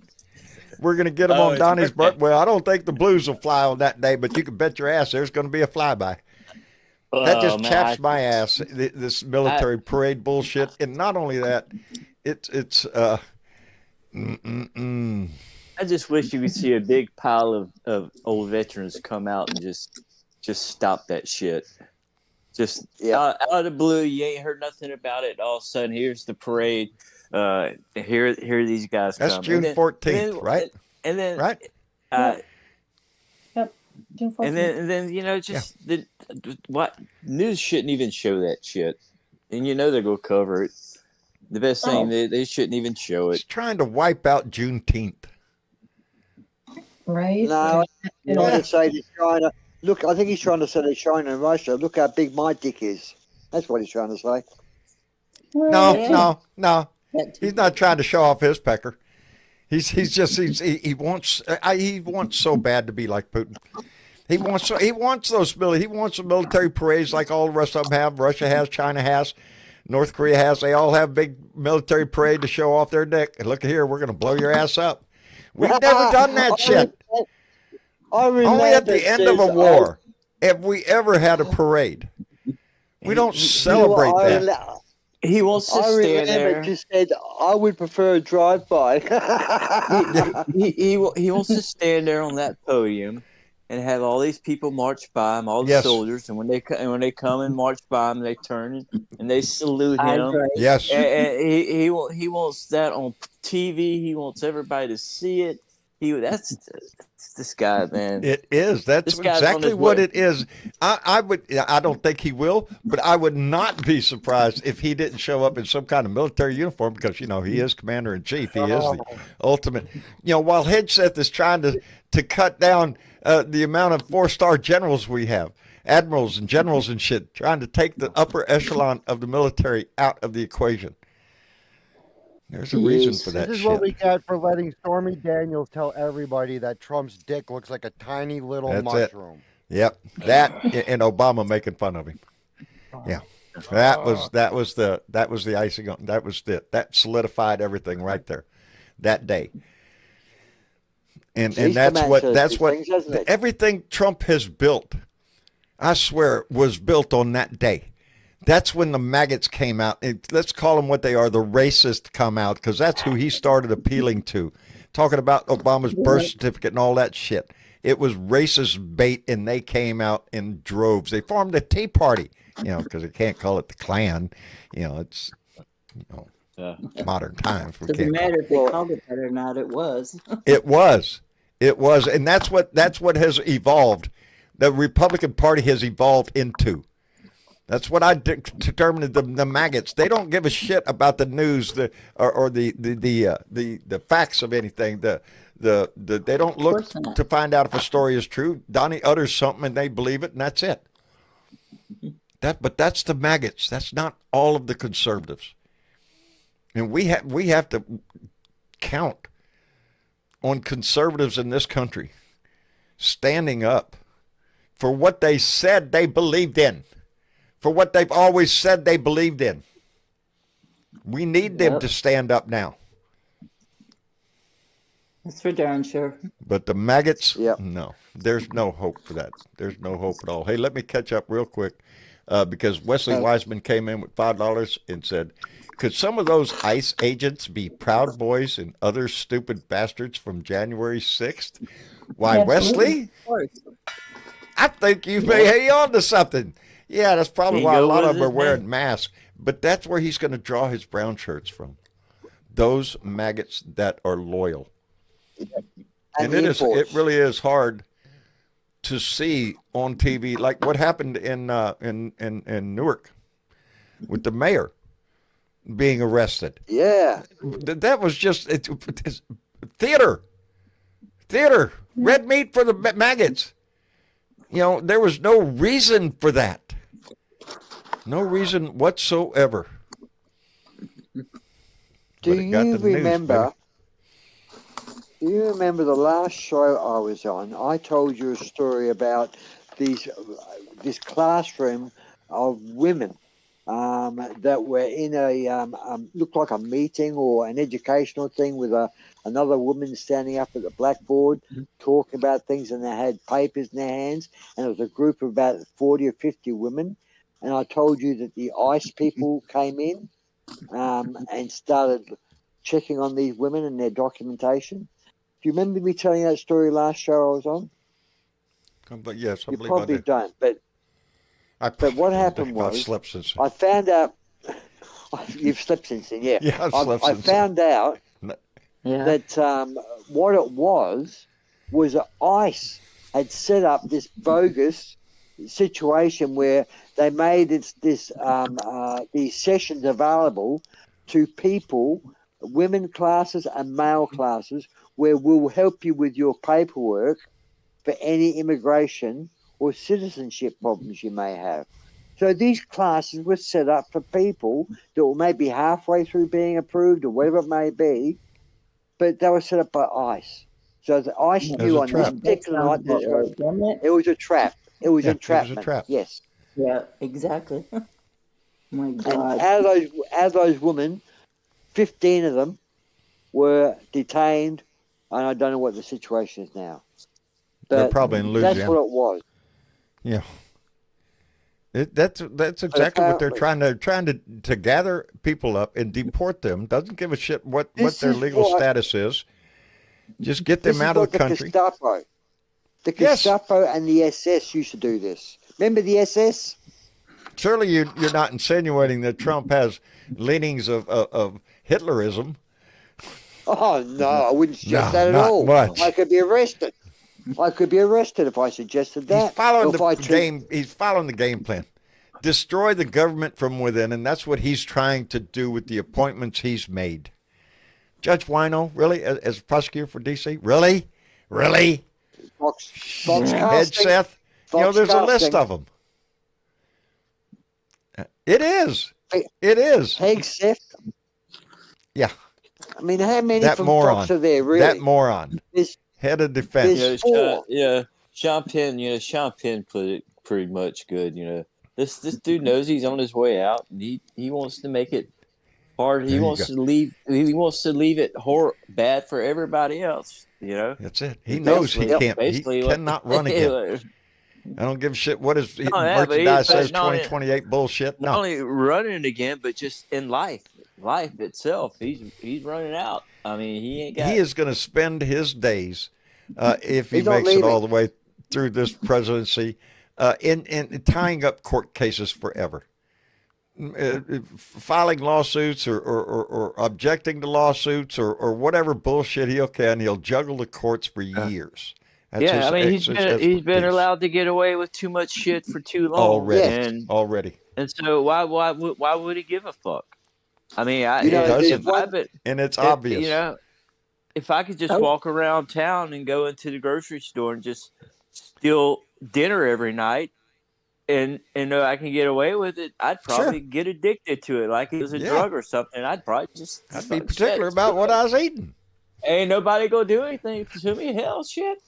We're going to get him on Donnie's birthday. Well, I don't think the Blues will fly on that day, but you can bet your ass there's going to be a flyby. That just chaps my ass, this military parade bullshit. And not only that, it's I just wish you could see a big pile of old veterans come out and just stop that shit. Just out of the blue, you ain't heard nothing about it. All of a sudden, here's the parade. Here these guys That's come. June 14th, right? And then, Right? Yep. June 14th. and then just what news shouldn't even show that shit, and they're gonna cover it. The best thing they shouldn't even show He's it. trying to wipe out Juneteenth. Right? No, I'm trying to say to China. Look, I think he's trying to say to China and Russia, look how big my dick is. That's what he's trying to say. No, Yeah. no. That too. He's not trying to show off his pecker. He wants so bad to be like Putin. He wants the military parades like all the rest of them have. Russia has, China has, North Korea has. They all have big military parade to show off their dick. And look here, we're going to blow your ass up. We've never done that shit. Only at the end of a war have we ever had a parade. We don't celebrate that. He wants to stand there. Just said I would prefer a drive-by. he wants to stand there on that podium and have all these people march by him, all the soldiers, and when they come and march by him, they turn and they salute him. Yes, and he wants that on TV. He wants everybody to see it. That's this guy, man. it is. That's exactly what it is. I don't think he will, but I would not be surprised if he didn't show up in some kind of military uniform because he is commander in chief. He is the ultimate. While Hegseth is trying to cut down the amount of 4-star generals we have, admirals and generals and shit, trying to take the upper echelon of the military out of the equation. There's a reason for that shit. This is what we get for letting Stormy Daniels tell everybody that Trump's dick looks like a tiny little mushroom. Yep, that and Obama making fun of him. Yeah, that was the icing on. That solidified everything right there, that day. And that's what everything Trump has built, I swear, was built on that day. That's when the maggots came out. Let's call them what they are. The racists come out because that's who he started appealing to, talking about Obama's birth certificate and all that shit. It was racist bait, and they came out in droves. They formed a Tea Party, because they can't call it the Klan. It's modern times. Doesn't matter if they called it that or not. It was. It was, and that's what has evolved. The Republican Party has evolved into. That's what I determined. The maggots. They don't give a shit about the news, or the facts of anything. They don't look to find out if a story is true. Donnie utters something and they believe it, and that's it. But that's the maggots. That's not all of the conservatives. And we have to count on conservatives in this country standing up for what they said they believed in. For what they've always said they believed in. We need them to stand up now. That's for darn sure. But the maggots, no. There's no hope for that. There's no hope at all. Hey, let me catch up real quick because Wesley Wiseman came in with $5 and said, could some of those ICE agents be Proud Boys and other stupid bastards from January 6th? Why, Wesley? I think you may hang on to something. Yeah, that's probably why a lot of them are wearing masks. But that's where he's going to draw his brown shirts from. Those maggots that are loyal. And it really is hard to see on TV, like what happened in Newark with the mayor being arrested. Yeah. That was just it's theater. Red meat for the maggots. There was no reason for that. No reason whatsoever. Do you remember the last show I was on? I told you a story about this classroom of women that were in a looked like a meeting or an educational thing with another woman standing up at the blackboard talking about things, and they had papers in their hands, and it was a group of about 40 or 50 women. And I told you that the ICE people came in and started checking on these women and their documentation. Do you remember me telling that story last show I was on? But yes, I you believe probably I did. don't. But what happened was, I found out You've slept since then, yeah. Yeah, I've slept I since then. found out Yeah. that what it was that ICE had set up this bogus situation where they made these sessions available to people, women classes and male classes, where we'll help you with your paperwork for any immigration or citizenship problems you may have. So these classes were set up for people that were maybe halfway through being approved or whatever it may be, but they were set up by ICE. So the ICE It was knew a on this trap. That particular sounds night about right, doesn't it? it was a trap. It was Yeah, it was a entrapment. trap. Yes. Yeah, exactly. My And God. out of those women, 15 of them were detained, and I don't know what the situation is now. They're But probably in that's Louisiana. what it was. Yeah. That's exactly what they're trying to gather people up and deport them. Doesn't give a shit what their legal status is. Just get them out of the country. The Yes. Gestapo and the SS used to do this. Remember the SS? Surely you're not insinuating that Trump has leanings of Hitlerism. Oh no, I wouldn't suggest that at not all. much. I could be arrested. if I suggested that. He's following Or if the game. He's following the game plan. Destroy the government from within, and that's what he's trying to do with the appointments he's made. Judge Wino, really, as prosecutor for D.C., really? Fox Head casting. Seth, Fox there's a list casting. of them. It is. Peg Seth. Yeah, I mean, how many that from moron. Fox are there, really? That moron. There's- Head of defense. there's four. Sean Penn. Sean Penn put it pretty much good. This dude knows he's on his way out, and he wants to make it hard. He wants to leave. He wants to leave it bad for everybody else. That's it. He knows he can't. He cannot run again. I don't give a shit what his merchandise says. 2028 bullshit. Not No, only running again, but just in life itself. He's running out. I mean, he ain't got. he is going to spend his days, if he He's not makes it leaving. all the way through this presidency, in tying up court cases forever. Filing lawsuits or objecting to lawsuits or whatever bullshit he'll juggle the courts for years. I mean, he's been allowed to get away with too much shit for too long already. and so why would he give a fuck? I mean, And it's obvious. If I could just walk around town and go into the grocery store and just steal dinner every night, and know I can get away with it, I'd probably get addicted to it like it was a drug or something. I'd probably just I'd be particular about what I was eating. Ain't nobody gonna do anything to me. Hell, shit.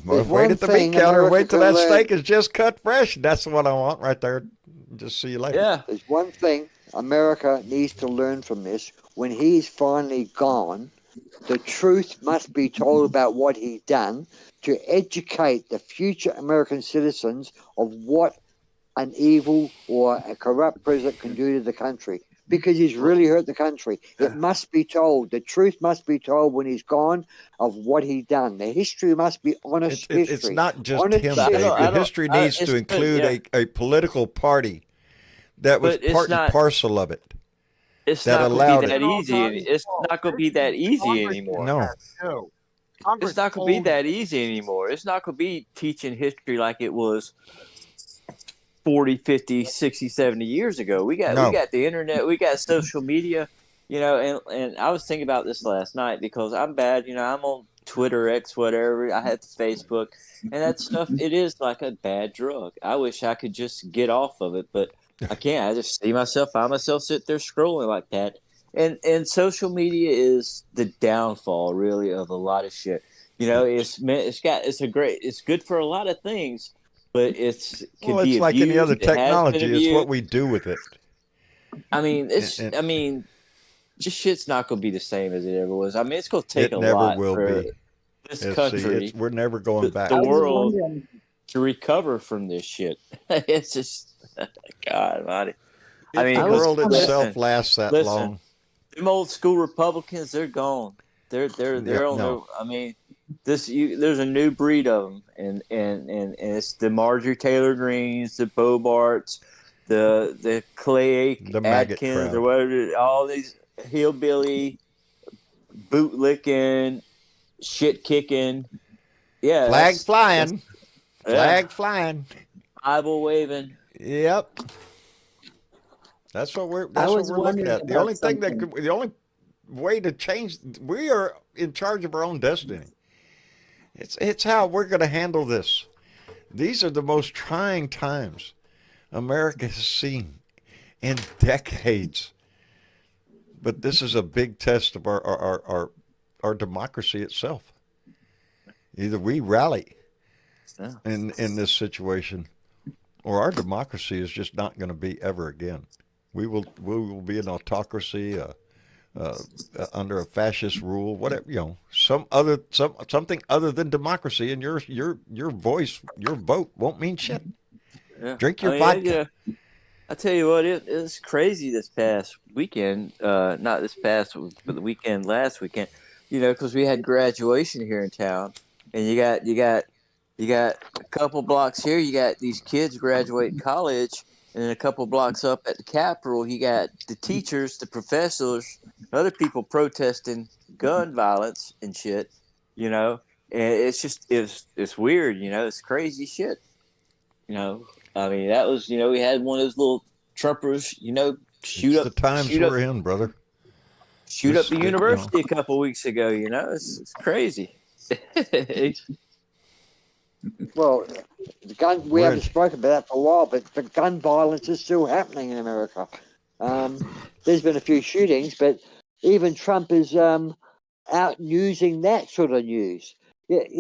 Wait at the meat counter and wait till that steak is just cut fresh. That's what I want right there. Just see you later. Yeah. There's one thing America needs to learn from this. When he's finally gone, the truth must be told about what he's done to educate the future American citizens of what an evil or a corrupt president can do to the country, because he's really hurt the country. It must be told. The truth must be told when he's gone of what he's done. The history must be honest history. It's not just honest him, Dave. The history needs to include a political party that was part and parcel of it. It's not going to be that easy. It's not going to be that easy anymore. No. It's not going to be that easy anymore. It's not going to be teaching history like it was 40, 50, 60, 70 years ago. We got the internet. We got social media, and I was thinking about this last night because I'm bad. I'm on Twitter, X, whatever. I had Facebook, and that stuff, it is like a bad drug. I wish I could just get off of it, but I can't. I just find myself sit there scrolling like that. And social media is the downfall, really, of a lot of shit. It's good for a lot of things, but it's like any other technology. It's what we do with it. I mean, just shit's not going to be the same as it ever was. I mean, it's going to take a lot for this country. We're never going back. The world to recover from this shit. It's just, God, Marty. The world itself lasts that long. Them old school Republicans, they're gone. They're on their. I mean, there's a new breed of them, and it's the Marjorie Taylor Greens, the Bobarts, the Clay The maggot Atkins crowd. or whatever, all these hillbilly, bootlicking, shit kicking, yeah, Flag flying. yeah, Flag flying. Bible waving. Yep. That's what we're I was looking wondering at. The about only thing something. the only way to change, we are in charge of our own destiny. It's how we're going to handle this. These are the most trying times America has seen in decades. But this is a big test of our democracy itself. Either we rally Yeah. in this situation, or our democracy is just not going to be ever again. We will be an autocracy, under a fascist rule, whatever, something other than democracy, and your voice, your vote won't mean shit. Yeah. Drink your I mean, vodka. I tell you what, it's crazy this past weekend. Not this past, but the weekend last weekend. Because we had graduation here in town, and you got a couple blocks here. You got these kids graduating college, and then a couple blocks up at the Capitol, you got the teachers, the professors, other people protesting gun violence and shit. And it's just it's weird. It's crazy shit. I mean, that was, we had one of those little Trumpers, It's the times we're in, brother. Shoot up the university a couple weeks ago. It's crazy. Well, the gun. We haven't spoken about that for a while, but the gun violence is still happening in America. There's been a few shootings, but even Trump is out using that sort of news. But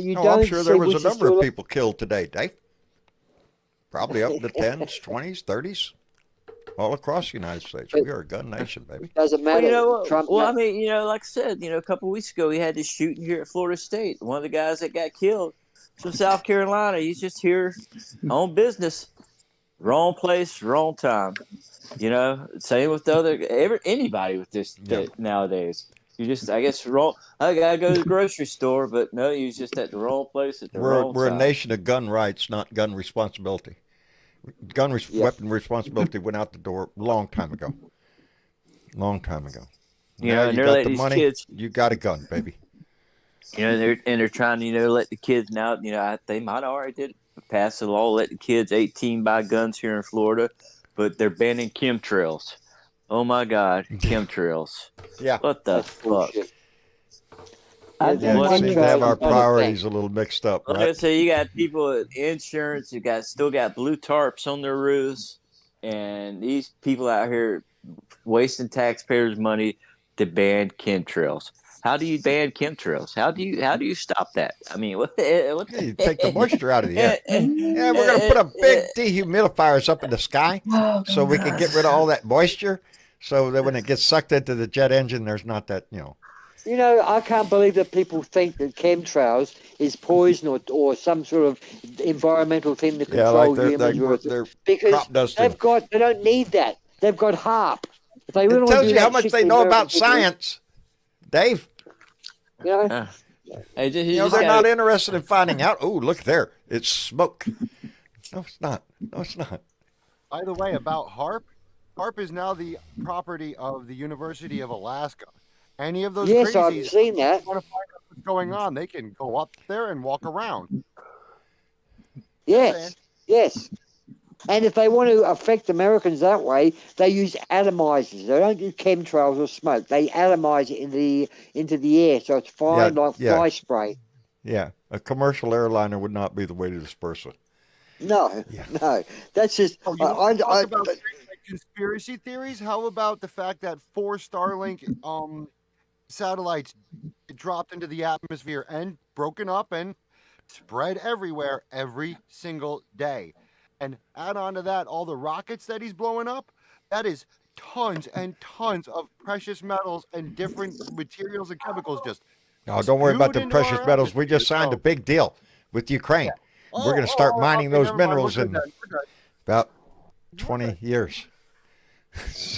you don't. I'm sure there see was which a is number of still- people killed today, Dave. Probably up in the 10s, 20s, 30s, all across the United States. We are a gun nation, baby. Doesn't matter. Trump. I mean, like I said, a couple of weeks ago, we had this shooting here at Florida State. One of the guys that got killed from South Carolina. He's just here on business. Wrong place, wrong time. Same with anybody with this nowadays. You just, I guess, wrong. I gotta go to the grocery store, but no, you was just at the wrong place at the wrong We're time. a nation of gun rights, not gun responsibility. Weapon responsibility went out the door a long time ago. Long time ago. Now and you they're got letting the these money, kids. you got a gun, baby. They're trying to let the kids now. They might already did pass the law, let the kids 18 buy guns here in Florida, but they're banning chemtrails. Oh my God, chemtrails! Yeah. What the That's fuck? bullshit. I've been We seem wondering to have our about priorities a little mixed up, Like I right? say, you got people with insurance. You still got blue tarps on their roofs, and these people out here wasting taxpayers' money to ban chemtrails. How do you ban chemtrails? How do you stop that? I mean, what You take the moisture out of the air. Yeah, we're going to put a big dehumidifiers up in the sky so we can get rid of all that moisture so that when it gets sucked into the jet engine, there's not that, I can't believe that people think that chemtrails is poison or some sort of environmental thing to control humans. they're Because crop dusting. they don't need that. They've got HARP. If they really It want to tells do you how that much shit they to know American about people, science, Dave. they're They're not interested in finding out. Oh, look there. It's smoke. No, it's not. No, it's not. By the way, about HARP, HARP is now the property of the University of Alaska. Any of those Yes, I've crazies seen that. want to find out what's going on, they can go up there and walk around. Yes, yes. And if they want to affect Americans that way, they use atomizers. They don't do chemtrails or smoke. They atomize it into the air, so it's fine like fly spray. Yeah, a commercial airliner would not be the way to disperse it. No, no. That's just. Oh, you want to talk about conspiracy theories? How about the fact that 4 Starlink satellites dropped into the atmosphere and broken up and spread everywhere every single day? And add on to that all the rockets that he's blowing up. That is tons and tons of precious metals and different materials and chemicals just. No, don't worry about the spewed into precious our metals. We just atmosphere. signed a big deal with Ukraine. Yeah. We're going to start mining okay, those never mind. minerals We're in good. about 20 years.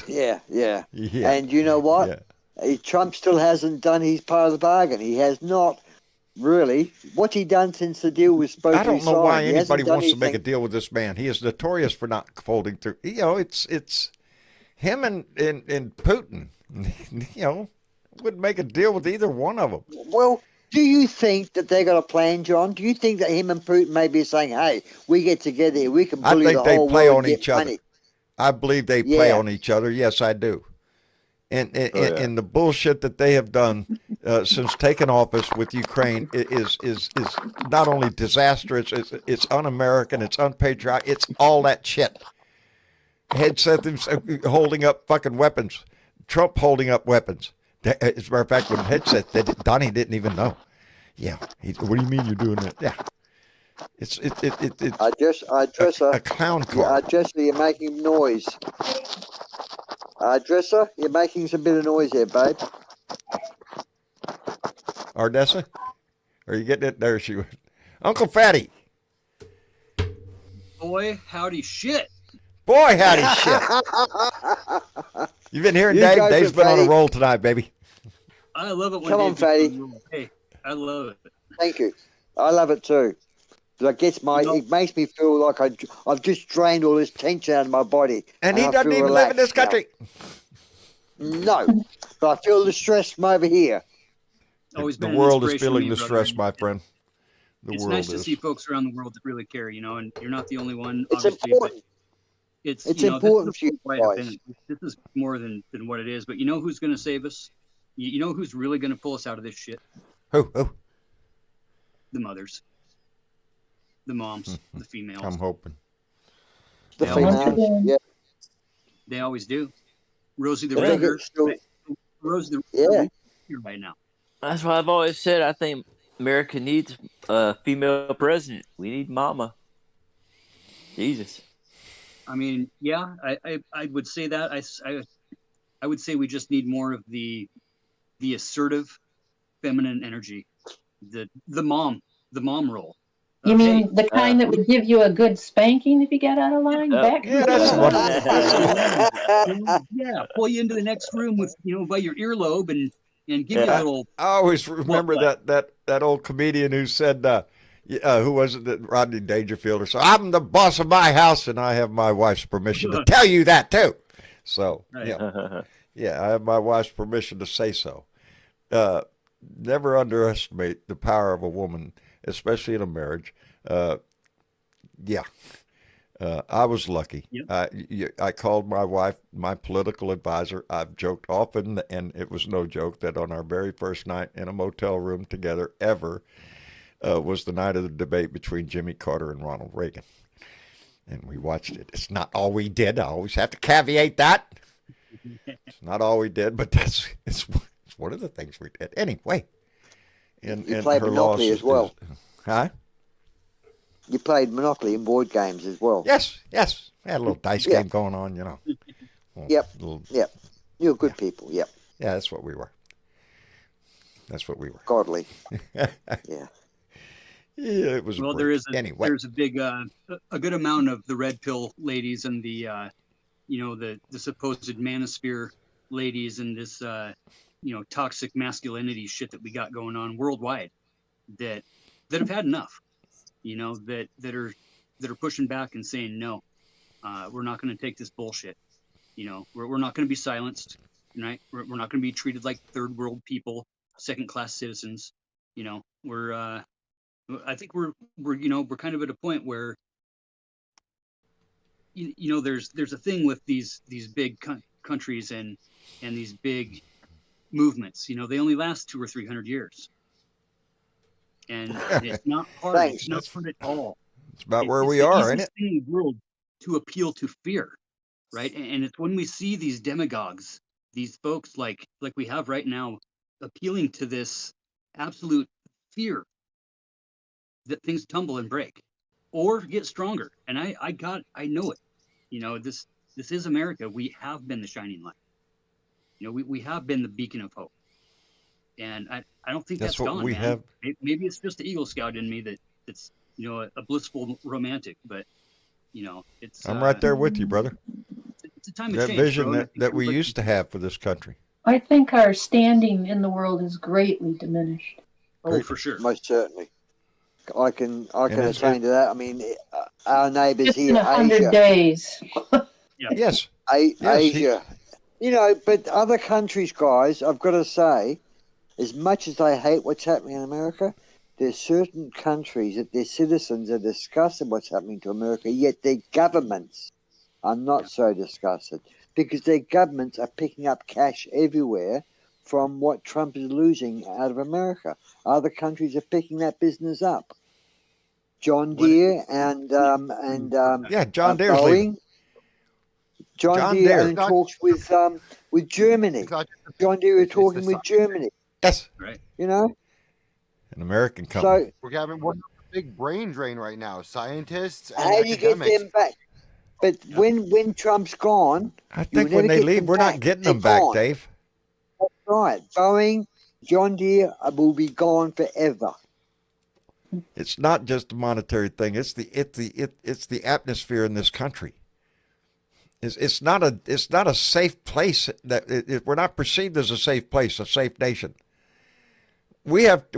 Yeah. Yeah. And you know what? Yeah. Trump still hasn't done his part of the bargain. He has not Really? What's he done since the deal was supposed I to be don't know why signed? He hasn't anybody done wants to make a anything. deal with this man. He is notorious for not folding through. You know, it's him and Putin. You know, wouldn't make a deal with either one of them. Well, do you think that they got a plan, John? Do you think that him and Putin may be saying, "Hey, we get together here, we can I bully think the they whole play world on and get each other. money"? I believe they play Yeah. on each other. Yes, I do. And Oh, yeah. and the bullshit that they have done since taking office with Ukraine is not only disastrous, it's un-American, it's unpatriotic, it's all that shit. Headset them holding up fucking weapons, Trump holding up weapons. As a matter of fact, when Headset, Donnie didn't even know. Yeah, what do you mean you're doing that? Yeah, it's Dresser, a clown yeah, car. Dresser, you're making noise. Dresser, you're making some bit of noise here, babe. Ardessa, are you getting it? There she went. Uncle Fatty. Boy, howdy shit. Boy, howdy shit. You've been hearing You Dave? go Dave's for been on a Fatty. roll tonight, baby. I love it when Come on, Dave gets Fatty. on the roll. Hey, I love it. Thank you. I love it too. It makes me feel like I've just drained all this tension out of my body. And he I doesn't feel even live in this relaxed now. country. No, but I feel the stress from over here. Always The been an world is inspiration to feeling me, the brother. stress, my friend. The It's world nice to is. see folks around the world that really care, and you're not the only one, It's obviously. important. But it's important this for you is a worldwide guys. event. This is more than what it is. But you know who's going to save us? You know who's really going to pull us out of this shit? Who? The mothers, the moms, the females. I'm hoping. The Yeah. females, yeah. They always do. Rosie the But they Riveter. get still- Right? Rosie the Yeah. Riveter here right now. That's why I've always said I think America needs a female president. We need mama. Jesus. I mean, yeah, I would say that. I would say we just need more of the assertive feminine energy, the mom role. You Hey, mean the kind that would give you a good spanking if you get out of line? Back Yeah, that's to what. yeah, pull you into the next room with by your earlobe and give you a little. I always remember what? that old comedian who said, who was it? That Rodney Dangerfield or so. I'm the boss of my house, and I have my wife's permission to tell you that too. So Right. yeah, I have my wife's permission to say so. Never underestimate the power of a woman, especially in a marriage. Yeah. I was lucky. Yep. I called my wife my political advisor. I've joked often, and it was no joke, that on our very first night in a motel room together ever was the night of the debate between Jimmy Carter and Ronald Reagan. And we watched it. It's not all we did. I always have to caveat that. It's not all we did, but it's one of the things we did. Anyway. And played her Monopoly loss as well. Huh? You played Monopoly and board games as well. Yes. We had a little dice game going on, Yep. Little, You're good people. Yep. yeah, that's what we were. Godly. Yeah. Yeah, it was. Well, there's a big a good amount of the red pill ladies and the the supposed manosphere ladies and this toxic masculinity shit that we got going on worldwide that have had enough. That are pushing back and saying no, we're not going to take this bullshit. We're not going to be silenced, right? We're not going to be treated like third world people, second class citizens. I think we're kind of at a point where there's a thing with these big countries and these big movements. They only last 200 or 300 years. And it's not hard. Thanks. It's not hard at all. It's about where we the are, easiest ain't it? thing in the world to appeal to fear, right? And it's when we see these demagogues, these folks like we have right now, appealing to this absolute fear that things tumble and break, or get stronger. And I know it. This is America. We have been the shining light. We have been the beacon of hope. And I don't think that's what gone, we man. have. Maybe it's just the Eagle Scout in me that's a blissful romantic, but it's. I'm right there with you, brother. It's a time of That change, vision bro. that we used to have for this country. I think our standing in the world is greatly diminished. Oh, for sure. Most certainly. I can it's- attest to that. I mean, our neighbours Just in here, 100 Asia, days. Yes. Asia. You know, but other countries, guys, I've got to say, as much as I hate what's happening in America, there's certain countries that their citizens are disgusted what's happening to America, yet their governments are not so disgusted because their governments are picking up cash everywhere from what Trump is losing out of America. Other countries are picking that business up. John Deere and John Deere's leaving. Boeing. John John Deere Deere. and talks with Germany. It's not just John Deere are it's the talking with science. Germany. Yes. Right. You know, An American company. so We're having a big brain drain right now. Scientists and how do you get academics. them back? But when Trump's gone, I you'll think when never they get leave, them we're not back. getting They're them back, gone. Dave. That's right. Boeing, John Deere will be gone forever. It's not just a monetary thing. It's the atmosphere in this country. It's not a safe place. We're not perceived as a safe place, a safe nation. We have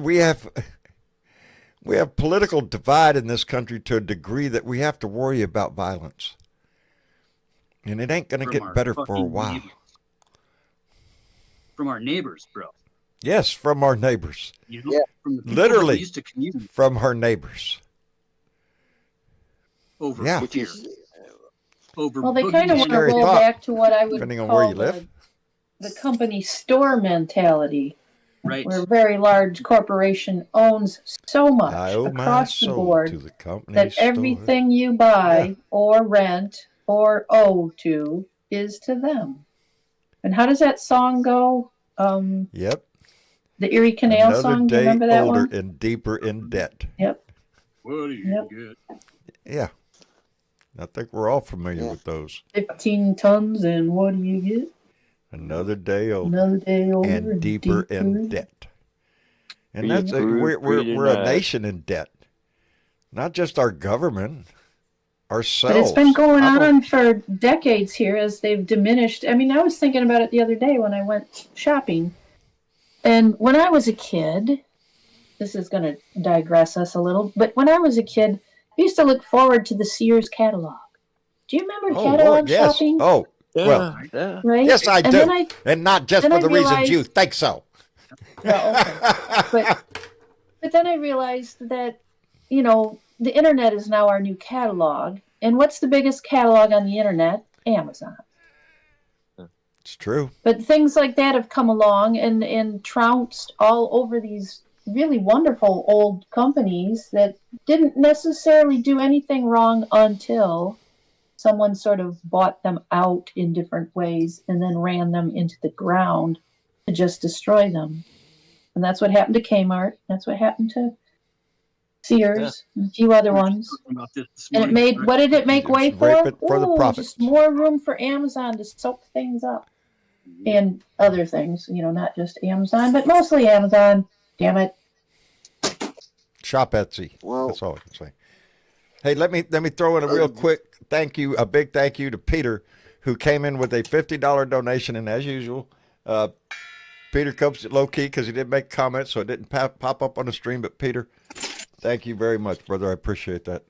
political divide in this country to a degree that we have to worry about violence, and it ain't going to From get our better for a fucking while. neighbors. From our neighbors, bro. Yes, from our neighbors, You know, Yeah. from the people Literally. that we used to commute from our neighbors. over Yeah. Which here. is Over Well, they boogie kind of want to Scary roll thought, back to what I would depending on call where you live. the company store mentality, right. where a very large corporation owns so much I owe my across the soul board to the company that store. everything you buy or rent or owe to is to them. And how does that song go? Yep. The Erie Canal Another song. Do you day remember that older one? and deeper in debt. Yep. What do you Yep. get? Yeah. I think we're all familiar Yeah. with those. 15 tons, and what do you get? Another day older Another day older and deeper in debt. And Be that's approved, we're be a denied. nation in debt. Not just our government, ourselves. But it's been going I don't- on for decades here as they've diminished. I mean, I was thinking about it the other day when I went shopping. And when I was a kid, this is going to digress us a little, but when I was a kid, I used to look forward to the Sears catalog. Do you remember Oh, catalog Lord, yes. shopping? Oh, Yeah, well, yeah. Right? yes, I and do. Then And not just then for I the reasons you realized- think so. well, okay. But then I realized that, you know, the internet is now our new catalog. And what's the biggest catalog on the internet? Amazon. It's true. But things like that have come along and trounced all over these really wonderful old companies that didn't necessarily do anything wrong until someone sort of bought them out in different ways and then ran them into the ground to just destroy them. And that's what happened to Kmart. That's what happened to Sears and a few other ones. Talking about this And it morning, made, right? what did it make way It's rape for? for the Ooh, profits. just more room for Amazon to soak things up. And other things, you know, not just Amazon, but mostly Amazon. Damn it. Shop Etsy. Well- That's all I can say. Hey, let me throw in a real quick thank you, a big thank you to Peter, who came in with a $50 donation, and as usual, Peter comes low key because he didn't make a comment, so it didn't pop up on the stream. But Peter, thank you very much, brother. I appreciate that.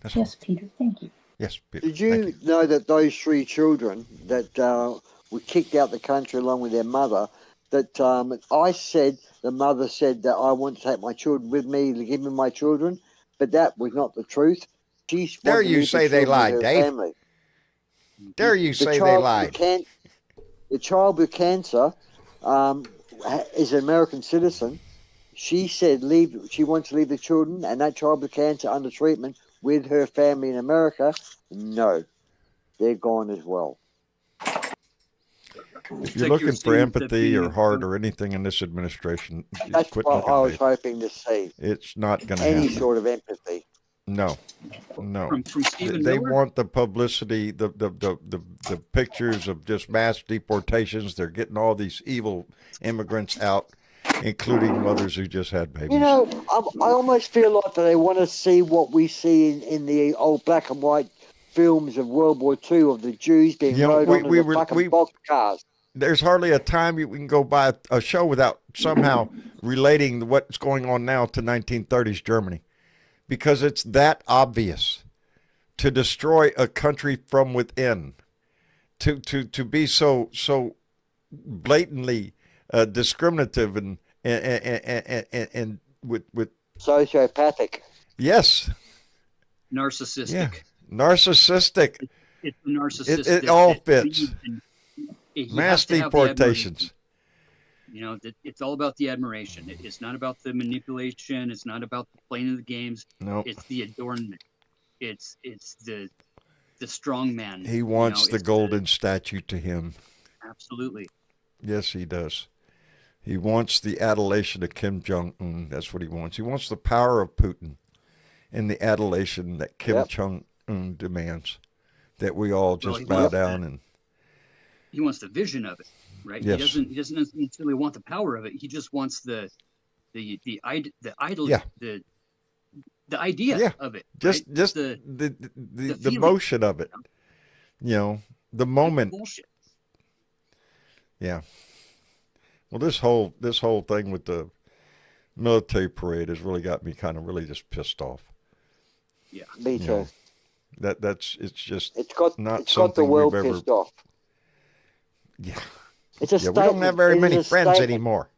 That's all. Yes, Peter, thank you. Yes, Peter. Did Thank you know that those three children that were kicked out the country along with their mother, that the mother said that I want to take my children with me, to give me my children, but that was not the truth. She Dare wanted to you leave the say they children with lied, her Dave? family. Dare you The say they child lied? The child with cancer is an American citizen. She said she wants to leave the children and that child with cancer under treatment with her family in America. No, they're gone as well. If you're like looking you're for saying that empathy or being- heart or anything in this administration, That's quit what looking, I was Dave. hoping to see. It's not going to Any happen. sort of empathy. No. From Stephen They Miller? want the publicity, the pictures of just mass deportations. They're getting all these evil immigrants out, including mothers who just had babies. You know, I almost feel like that they want to see what we see in the old black and white films of World War II of the Jews being You know, rode we- onto we the were- fucking we- boxcars. there's hardly a time we can go by a show without somehow relating what's going on now to 1930s Germany, because it's that obvious. To destroy a country from within, to be so blatantly discriminative and with Sociopathic. yes, Narcissistic. yeah, narcissistic. It's the narcissistic. It all that fits. leads and he Mass has to have the deportations. admiration. You know, it's all about the admiration. It's not about the manipulation. It's not about the playing of the games. No, It's the adornment. It's the strong man. he wants the it's golden statue to him. Absolutely. Yes, he does. He wants the adulation of Kim Jong-un. That's what he wants. He wants the power of Putin and the adulation that Kim Jong-un demands. That we all just bow down and. He wants the vision of it, right? Yes. He doesn't necessarily want the power of it. He just wants the idol, Yeah. the idea of it. Just right? just the feeling, motion of it. You know, the moment. Bullshit. Yeah. Well, this whole thing with the military parade has really got me kind of really just pissed off. Yeah. Me too. You know, it's just It's got not it's got the something world we've ever. pissed off. Yeah. It's a Yeah, we don't statement. have very It is many a friends statement. anymore.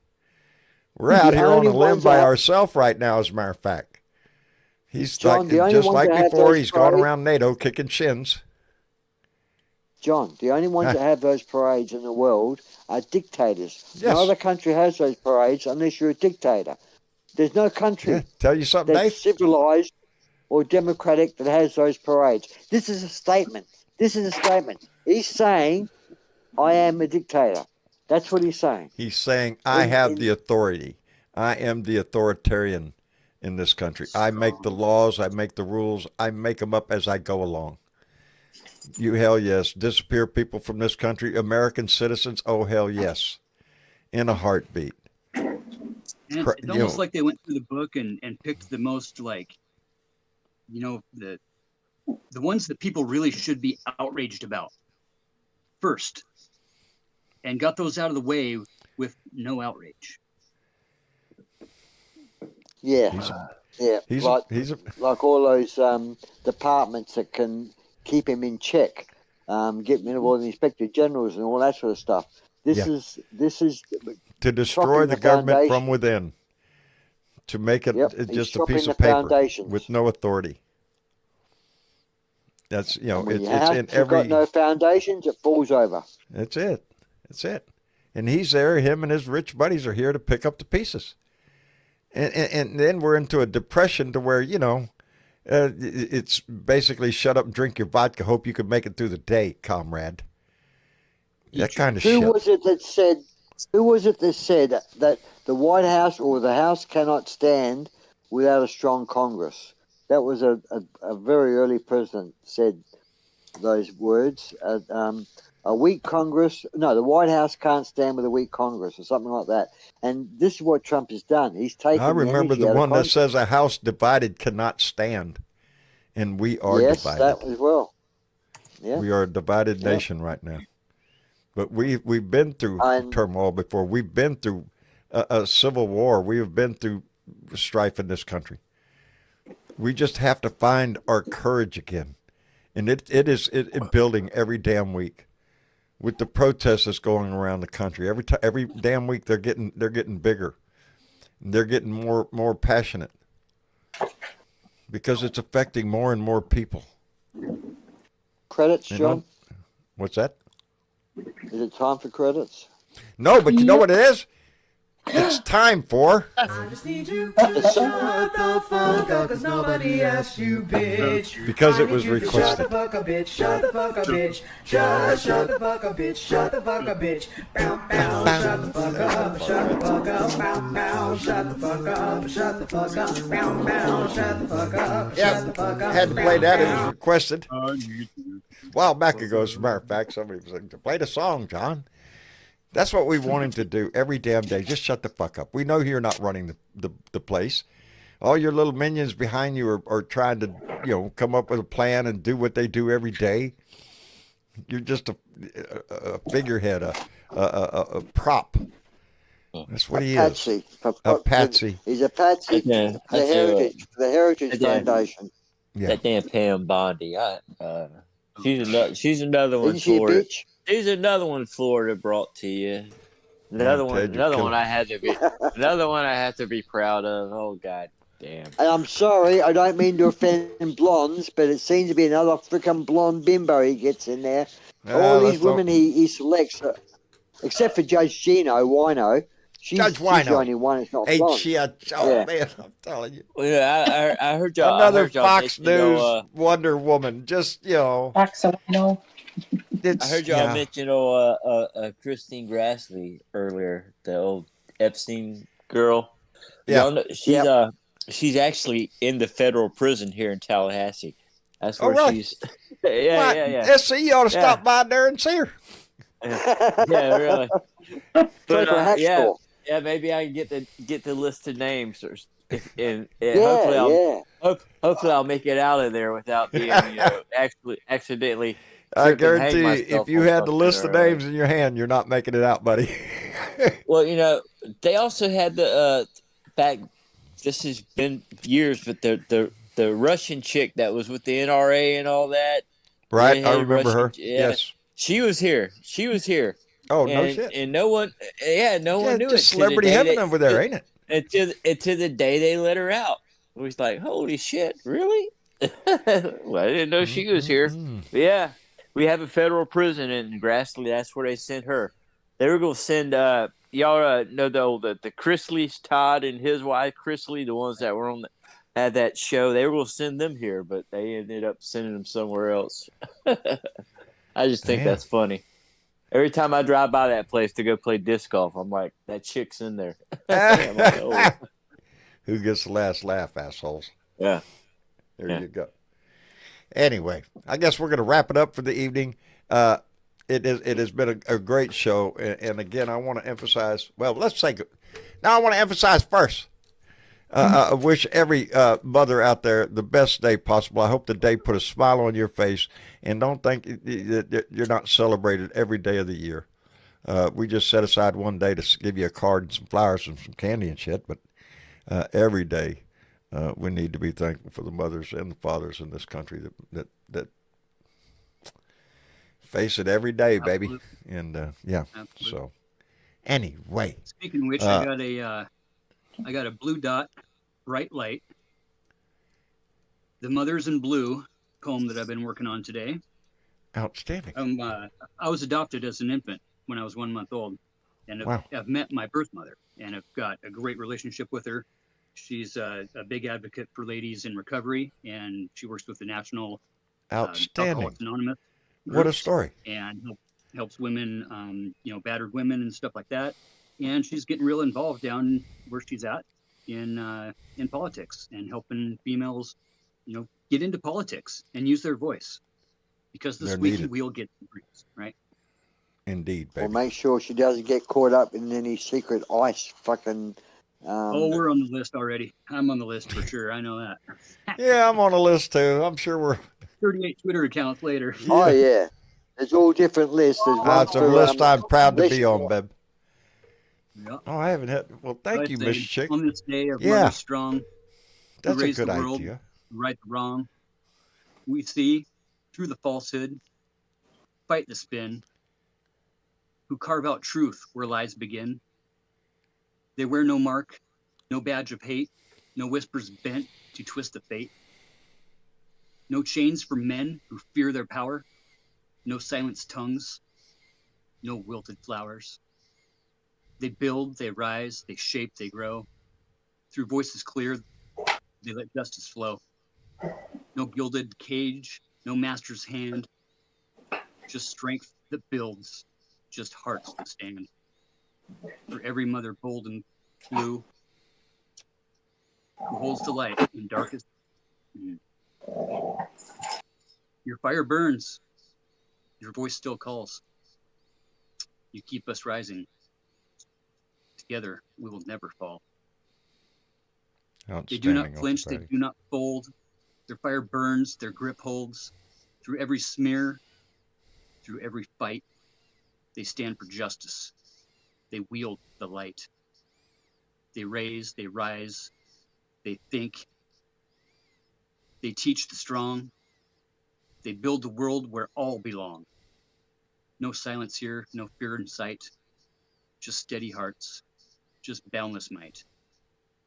We're out The here on only a limb ones by that- ourselves right now, as a matter of fact. He's John, the only just ones like that have before, those he's gone parades- around NATO kicking shins. John, the only ones Huh. that have those parades in the world are dictators. Yes. No other country has those parades unless you're a dictator. There's no country Yeah, tell you something, that's Dave? civilized or democratic that has those parades. This is a statement. He's saying, I am a dictator. That's what he's saying. He's saying, I have the authority. I am the authoritarian in this country. I make the laws. I make the rules. I make them up as I go along. You hell yes. Disappear people from this country. American citizens, oh hell yes. In a heartbeat. And Cra- it's you almost know- like they went through the book and picked the most, like, the ones that people really should be outraged about first, and got those out of the way with no outrage. Yeah. He's like all those departments that can keep him in check, get rid of all the inspector generals and all that sort of stuff. This is to destroy chopping the the government foundation. from within. To make it Yep, he's just a chopping piece of the paper foundations. with no authority. That's, when it's your house in has every. got no foundations, it falls over. That's it. And he's there. Him and his rich buddies are here to pick up the pieces. And then we're into a depression to where, it's basically shut up and drink your vodka. Hope you can make it through the day, comrade. That kind of Who shit. was it that said that the White House or the House cannot stand without a strong Congress? That was a very early president said those words. A weak Congress, no, the White House can't stand with a weak Congress or something like that. And this is what Trump has done. He's taken. I remember energy the out of one that Congress. says a house divided cannot stand. And we are yes, divided. that as well. Yeah. We are a divided nation right now. But we've been through turmoil before. We've been through a civil war. We have been through strife in this country. We just have to find our courage again. And it is building every damn week. With the protests that's going around the country, every damn week they're getting bigger. They're getting more passionate because it's affecting more and more people. Credits, John? What's that? Is it time for credits? No, but you know what it is? It's time for. I just need you to shut the fuck up, cause nobody asked you, bitch. Because it was I need you to requested. Shut the fuck up, bitch. Shut the fuck up, bitch. Shut the fuck up, bitch. Shut the fuck up, bitch. Bow, bow. Shut the fuck up. Shut the fuck up. Bow, bow. Shut the fuck up. Shut the fuck up. Bow, bow. Shut the fuck up. Shut the fuck up. Had to play that. It was requested. I A while back ago, as a matter of fact, somebody was like, play the song, John. That's what we want him to do every damn day. Just shut the fuck up. We know you're not running the place. All your little minions behind you are trying to, come up with a plan and do what they do every day. You're just a figurehead, a prop. That's what he patsy. is. A patsy. He's a patsy Yeah, for the Heritage yeah. Foundation. Yeah. That damn Pam Bondi. She's another one. Isn't she a Florida. bitch? She's another one Florida brought to you. Another one I had to be proud of. Oh god damn. And I'm sorry, I don't mean to offend blondes, but it seems to be another freaking blonde bimbo he gets in there. All these women he selects, except for Judge Gino Wino. Judge Wino. She's the only one that's not blonde. Man, I'm telling you. Well, yeah, I heard y'all. Another I heard y'all Fox mention, News Wonder Woman. Just, Fox Wino. I heard y'all mention Christine Grassley earlier, the old Epstein girl. Yeah. Y'all know, she's actually in the federal prison here in Tallahassee. That's where really? she's. Yeah. SC, you ought to stop by there and see her. Yeah, really. But yeah, maybe I can get the list of names, hopefully I'll make it out of there without being actually accidentally. I guarantee you, if you had the list of names in your hand, you're not making it out, buddy. Well, they also had the back. This has been years, but the Russian chick that was with the NRA and all that. Right, I remember her. Yes, she was here. Oh, no shit. And no one knew it. Just celebrity heaven over there, ain't it? Until the day they let her out. We was like, holy shit, really? Well, I didn't know she was here. But yeah, we have a federal prison in Grassley. That's where they sent her. They were going to send, y'all know the Chrisleys, Todd and his wife, Chrisley, the ones that were had that show. They were going to send them here, but they ended up sending them somewhere else. I just think that's funny. Every time I drive by that place to go play disc golf, I'm like, that chick's in there. I'm like, oh. Who gets the last laugh, assholes? Yeah. There you go. Anyway, I guess we're going to wrap it up for the evening. It has been a great show. And again, I want to emphasize, I want to emphasize first. I wish every mother out there the best day possible. I hope the day put a smile on your face, and don't think that you're not celebrated every day of the year. We just set aside one day to give you a card and some flowers and some candy and shit, but every day we need to be thankful for the mothers and the fathers in this country that face it every day, baby. And so anyway. Speaking of which, I got a blue dot, bright light. The Mothers in Blue poem that I've been working on today. Outstanding. I was adopted as an infant when I was 1 month old, and I've met my birth mother, and I've got a great relationship with her. She's a big advocate for ladies in recovery, and she works with the National Alcoholics Anonymous groups, what a story! And helps women, battered women and stuff like that. And she's getting real involved down where she's at in politics and helping females, get into politics and use their voice, because the squeaky wheel gets the grease, right? Indeed, baby. Well, make sure she doesn't get caught up in any secret ICE fucking. We're on the list already. I'm on the list for sure. I know that. Yeah, I'm on the list too. I'm sure we're 38 Twitter accounts later. Yeah. Oh yeah, there's all different lists. It's a list I'm proud to be on, babe. Yeah. Oh, I haven't had. Well, thank you, Miss Chick. On this day of Mother Strong, that's a raise good the world, idea. right the wrong. We see through the falsehood, fight the spin, who carve out truth where lies begin. They wear no mark, no badge of hate, no whispers bent to twist the fate. No chains for men who fear their power, no silenced tongues, no wilted flowers. They build, they rise, they shape, they grow. Through voices clear, they let justice flow. No gilded cage, no master's hand, just strength that builds, just hearts that stand. For every mother bold and blue, who holds the light in darkest. Your fire burns, your voice still calls. You keep us rising. Together, we will never fall. They do not flinch, they do not fold. Their fire burns, their grip holds. Through every smear, Through every fight, they stand for justice. They wield the light. They raise, they rise, they think. They teach the strong. They build the world where all belong. No silence here, no fear in sight. Just steady hearts, just boundless might.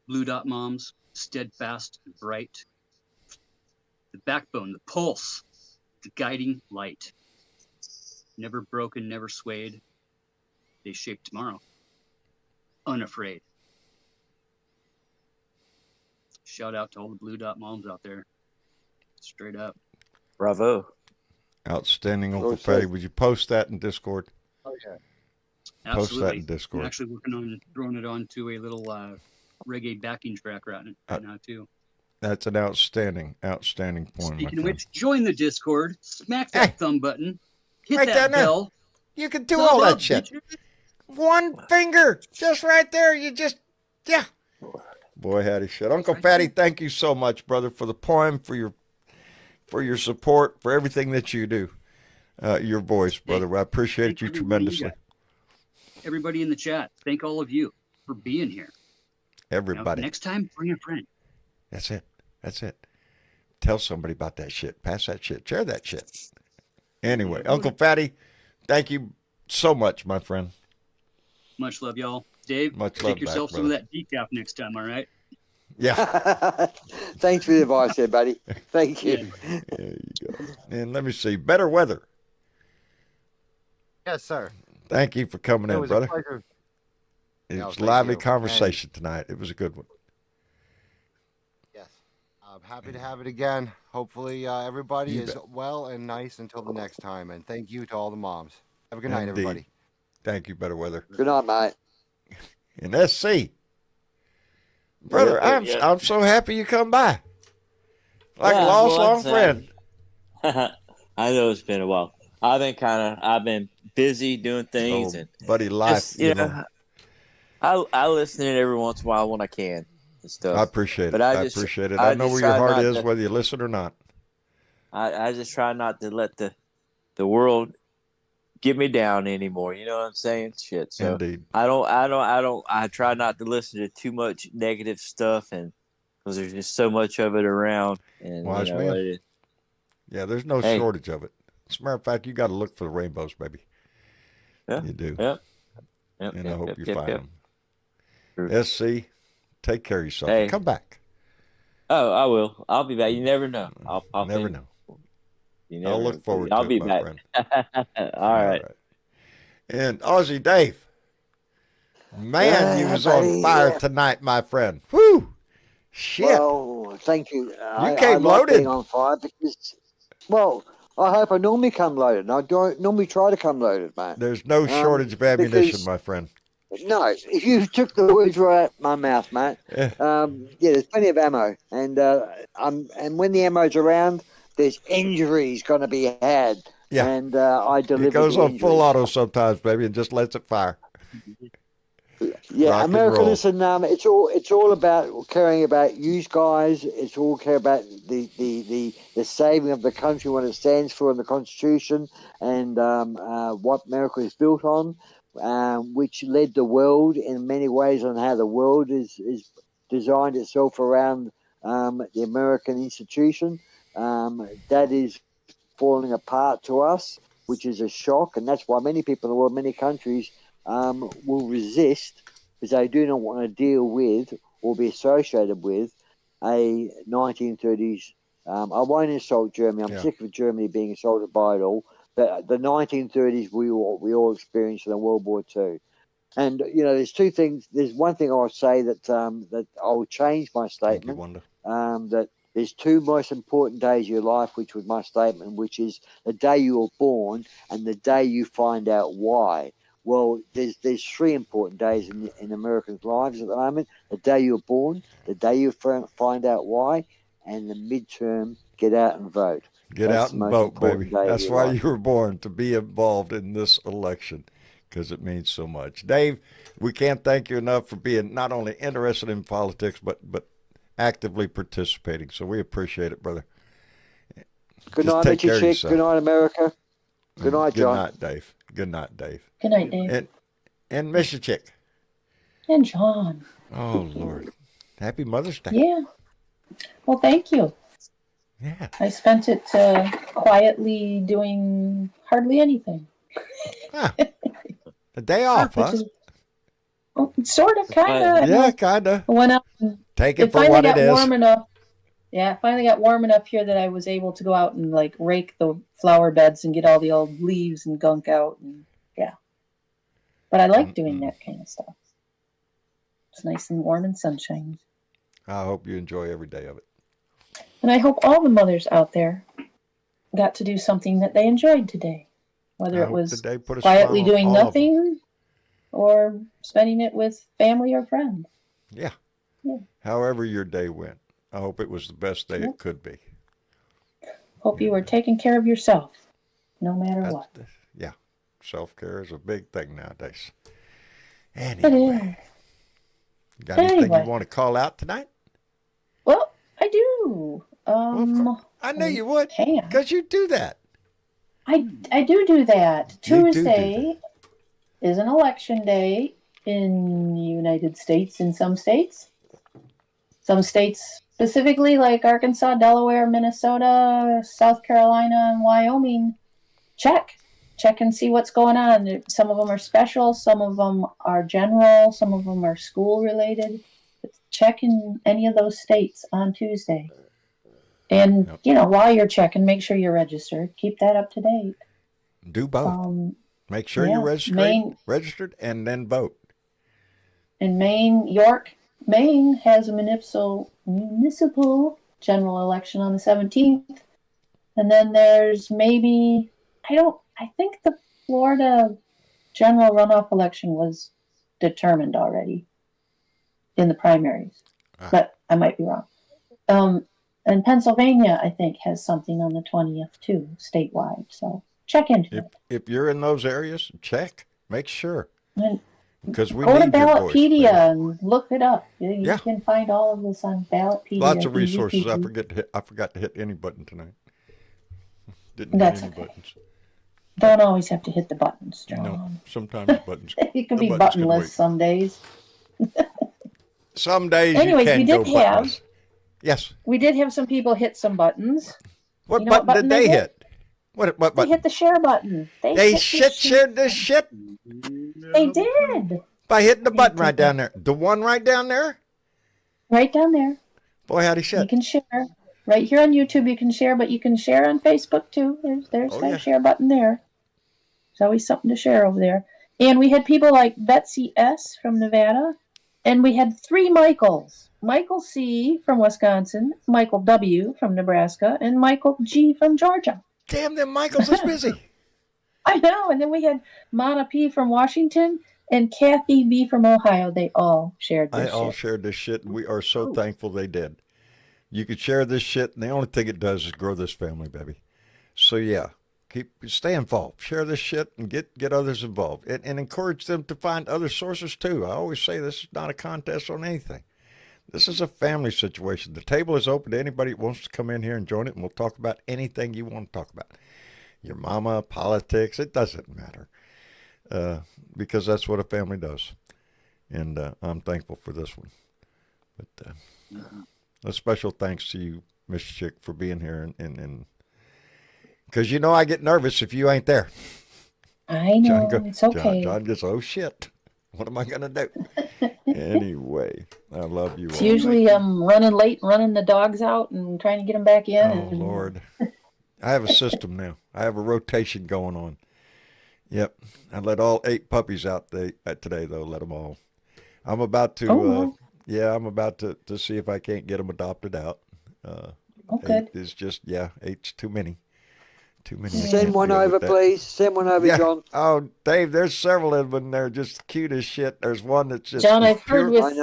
Blue dot moms, steadfast and bright. The backbone, the pulse, the guiding light. Never broken, never swayed. They shape tomorrow, unafraid. Shout out to all the blue dot moms out there. Straight up. Bravo. Outstanding, Uncle Well Fatty. said. Would you post that in Discord? Oh yeah. Post that Absolutely. in Discord. I'm actually working on throwing it onto a little reggae backing track right now too. That's an outstanding point, my Speaking of friend. which, join the Discord, smack that Hey. thumb button, hit Right that down there. bell. You can do Sub all that up, shit. bitches. One finger, just right there. You just, yeah. Boy, howdy shit. Uncle right Fatty, thank you so much, brother, for the poem, for your support, for everything that you do. Your voice, brother. I appreciate Thank you everybody tremendously. Everybody in the chat, thank all of you for being here. Now, Everybody. next time, bring a friend. That's it. That's it. Tell somebody about that shit. Pass that shit. Share that shit. Anyway, Uncle Fatty, thank you so much, my friend. Much love, y'all. Dave, Much love take yourself back, some of brother. that decaf next time, all right? Yeah. Thanks for the advice there, buddy. Thank you. There you go. And let me see. Better weather. Yes, sir. Thank you for coming It in, was brother. a pleasure. It No, was a thank lively you. conversation tonight. It was a good one. Yes. I'm happy to have it again. Hopefully, everybody You is bet. well and nice until the next time. And thank you to all the moms. Have a good night, Indeed. everybody. Thank you, Better Weather. Good night, mate. And SC. Brother, Yeah. I'm so happy you come by. Like a Yeah, lost well, long friend. I know it's been a while. I've been busy doing things Oh, and buddy, life, just, you know, I listen in every once in a while when I can and stuff. I appreciate it. But I appreciate it. I know where your try heart not is, to- whether you listen or not. I just try not to let the world get me down anymore. You know what I'm saying? Shit. So Indeed. I try not to listen to too much negative stuff, and because there's just so much of it around. And Wise you know, man. Yeah, there's no Hey. shortage of it. As a matter of fact, you got to look for the rainbows, baby. Yeah. You do. Yep. And I hope you find them. True. SC, take care of yourself. Hey. And come back. Oh, I will. I'll be back. You never know. I'll pop Never in. know. You never I'll know. look forward I'll to be it, my back. friend. All right. And Aussie Dave, man, you was on buddy, fire yeah. tonight, my friend. Whew. Shit. Well, thank you. I came like loaded. being on fire because, well, I hope I normally come loaded. And I don't normally try to come loaded, mate. There's no shortage of ammunition, because- my friend. No, if you took the words right out my mouth, mate. Yeah. Yeah, there's plenty of ammo, and when the ammo's around, there's injuries going to be had. Yeah. And I deliver. It goes the on full injuries. auto sometimes, baby, and just lets it fire. Yeah, Rock and America. roll. Listen, it's all about caring about you guys. It's all care about the saving of the country, what it stands for in the Constitution, and what America is built on, which led the world in many ways on how the world is designed itself around the American institution. That is falling apart to us, which is a shock, and that's why many people in the world, many countries, will resist because they do not want to deal with or be associated with a 1930s. I won't insult Germany. I'm sick of Germany being insulted by it all. But the 1930s we all experienced in World War II. And there's two things. There's one thing I'll say that I'll change my statement. Wanda. That there's two most important days of your life, which was my statement, which is the day you were born and the day you find out why. Well, there's three important days in Americans' lives at the moment: the day you were born, the day you find out why, and the midterm. Get out and vote. Get That's out the and most vote, important baby. day of That's your why life. you were born, to be involved in this election, because it means so much. Dave, we can't thank you enough for being not only interested in politics, but actively participating. So we appreciate it, brother. Good Just night, take care Mitchy of Chick. yourself. Good night, America. Good night, Good John. night, Dave. Good night, Dave. Good night, Dave. And Mr. Chick. And John. Oh, Lord. Happy Mother's Day. Yeah. Well, thank you. Yeah. I spent it quietly doing hardly anything. Huh. A day off, huh? Well, sort of, kind of. Yeah, kind of. Went up. And Take it for finally what it got is. warm enough. Yeah, it finally got warm enough here that I was able to go out and like rake the flower beds and get all the old leaves and gunk out. And yeah. But I like doing that kind of stuff. It's nice and warm and sunshiny. I hope you enjoy every day of it. And I hope all the mothers out there got to do something that they enjoyed today. Whether it was quietly doing nothing or spending it with family or friends. Yeah. However your day went, I hope it was the best day it could be. Hope you were taking care of yourself, no matter what. Yeah. Self-care is a big thing nowadays. It Anyway. is. Got anything you want to call out tonight? Well, I do. I knew you would, because you do that. I do that. You do Tuesday is an election day in the United States, in some states. Some states specifically like Arkansas, Delaware, Minnesota, South Carolina, and Wyoming. Check and see what's going on. Some of them are special, some of them are general, some of them are school related. Check in any of those states on Tuesday. And, while you're checking, make sure you're registered. Keep that up to date. Do both. Make sure you're registered and then vote. In Maine, Maine has a municipal general election on the 17th. And then there's maybe, I think the Florida general runoff election was determined already in the primaries. But I might be wrong. And Pennsylvania, I think, has something on the 20th too, statewide. So check into it. If you're in those areas, check. Make sure. Because we go to need your voice, Ballotpedia and look it up. You can find all of this on Ballotpedia. Lots of resources. I forgot to hit any button tonight. Didn't hit any buttons. Don't always have to hit the buttons, John. No, sometimes buttons. It can be buttonless some days. Some days anyways, you can go buttonless. Yes. We did have some people hit some buttons. What button did they hit? What button? They hit the share button. They shared this shit? They did. By hitting the button right down there. The one right down there? Right down there. Boy, how'd he share? You can share. Right here on YouTube you can share, but you can share on Facebook too. There's that share button there. There's always something to share over there. And we had people like Betsy S. from Nevada. And we had 3 Michaels. Michael C. from Wisconsin, Michael W. from Nebraska, and Michael G. from Georgia. Damn, them Michaels is busy. I know. And then we had Mana P. from Washington and Kathy B. from Ohio. They all shared this shit. They all shared this shit, and we are so thankful they did. You could share this shit, and the only thing it does is grow this family, baby. So, yeah, stay involved. Share this shit and get others involved. And encourage them to find other sources, too. I always say this is not a contest on anything. This is a family situation. The table is open to anybody who wants to come in here and join it, and we'll talk about anything you want to talk about. Your mama, politics, it doesn't matter. Because that's what a family does. And I'm thankful for this one. But a special thanks to you, Miss Chick, for being here. And because I get nervous if you ain't there. I know. It's okay. John gets, oh, shit. What am I going to do? Anyway, I love you all. It's usually running late, running the dogs out and trying to get them back in. Oh, Lord. I have a system now. I have a rotation going on. Yep. I let all 8 puppies out today, though. Let them all. I'm about to, I'm about to see if I can't get them adopted out. Good. 8 is just, 8's too many. Too many. Send one over, please. Send one over, John. Oh, Dave, there's several of them. They're just cute as shit. There's one that's just John, I've heard with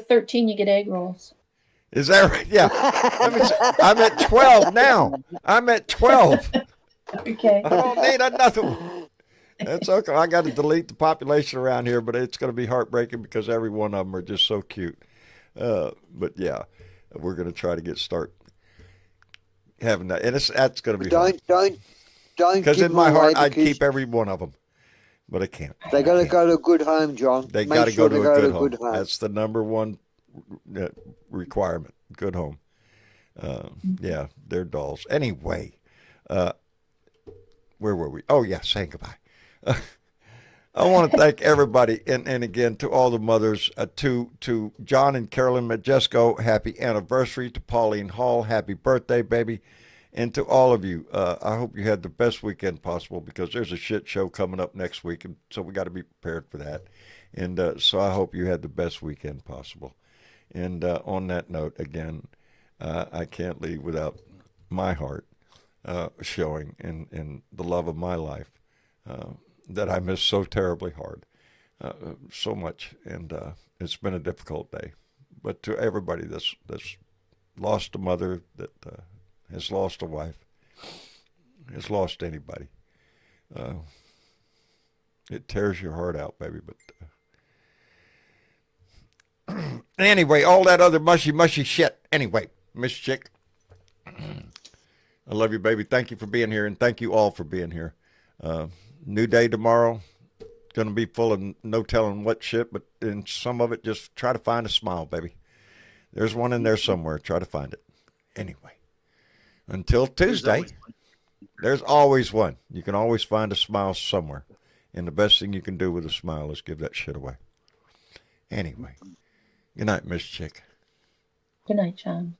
13 you get egg rolls. Is that right? Yeah. I'm at 12 now. I'm at 12. Okay. I don't need another one. That's okay. I got to delete the population around here, but it's going to be heartbreaking because every one of them are just so cute. But yeah, we're going to try to start having that, and that's going to be don't Don't Because give in them my away heart, I'd because keep every one of them, but I can't. they got to can't. go to a good home, John. They Make got to sure go to they a go good to a home. good home. That's the number one requirement. Good home. Yeah, they're dolls. Anyway, where were we? Oh, yeah, saying goodbye. I want to thank everybody, and again, to all the mothers, to John and Carolyn Majesco, happy anniversary. To Pauline Hall, happy birthday, baby. And to all of you, I hope you had the best weekend possible, because there's a shit show coming up next week, and so we got to be prepared for that. And so I hope you had the best weekend possible. And on that note, again, I can't leave without my heart showing in the love of my life that I miss so terribly hard, so much. And it's been a difficult day. But to everybody that's lost a mother, that has lost a wife, has lost anybody, it tears your heart out, baby. But anyway, all that other mushy shit. Anyway, Miss Chick, I love you, baby. Thank you for being here, and thank you all for being here. New day tomorrow. Going to be full of no telling what shit, but in some of it, just try to find a smile, baby. There's one in there somewhere. Try to find it. Anyway, until Tuesday, there's always one. You can always find a smile somewhere. And the best thing you can do with a smile is give that shit away. Anyway, good night, Miss Chick. Good night, John.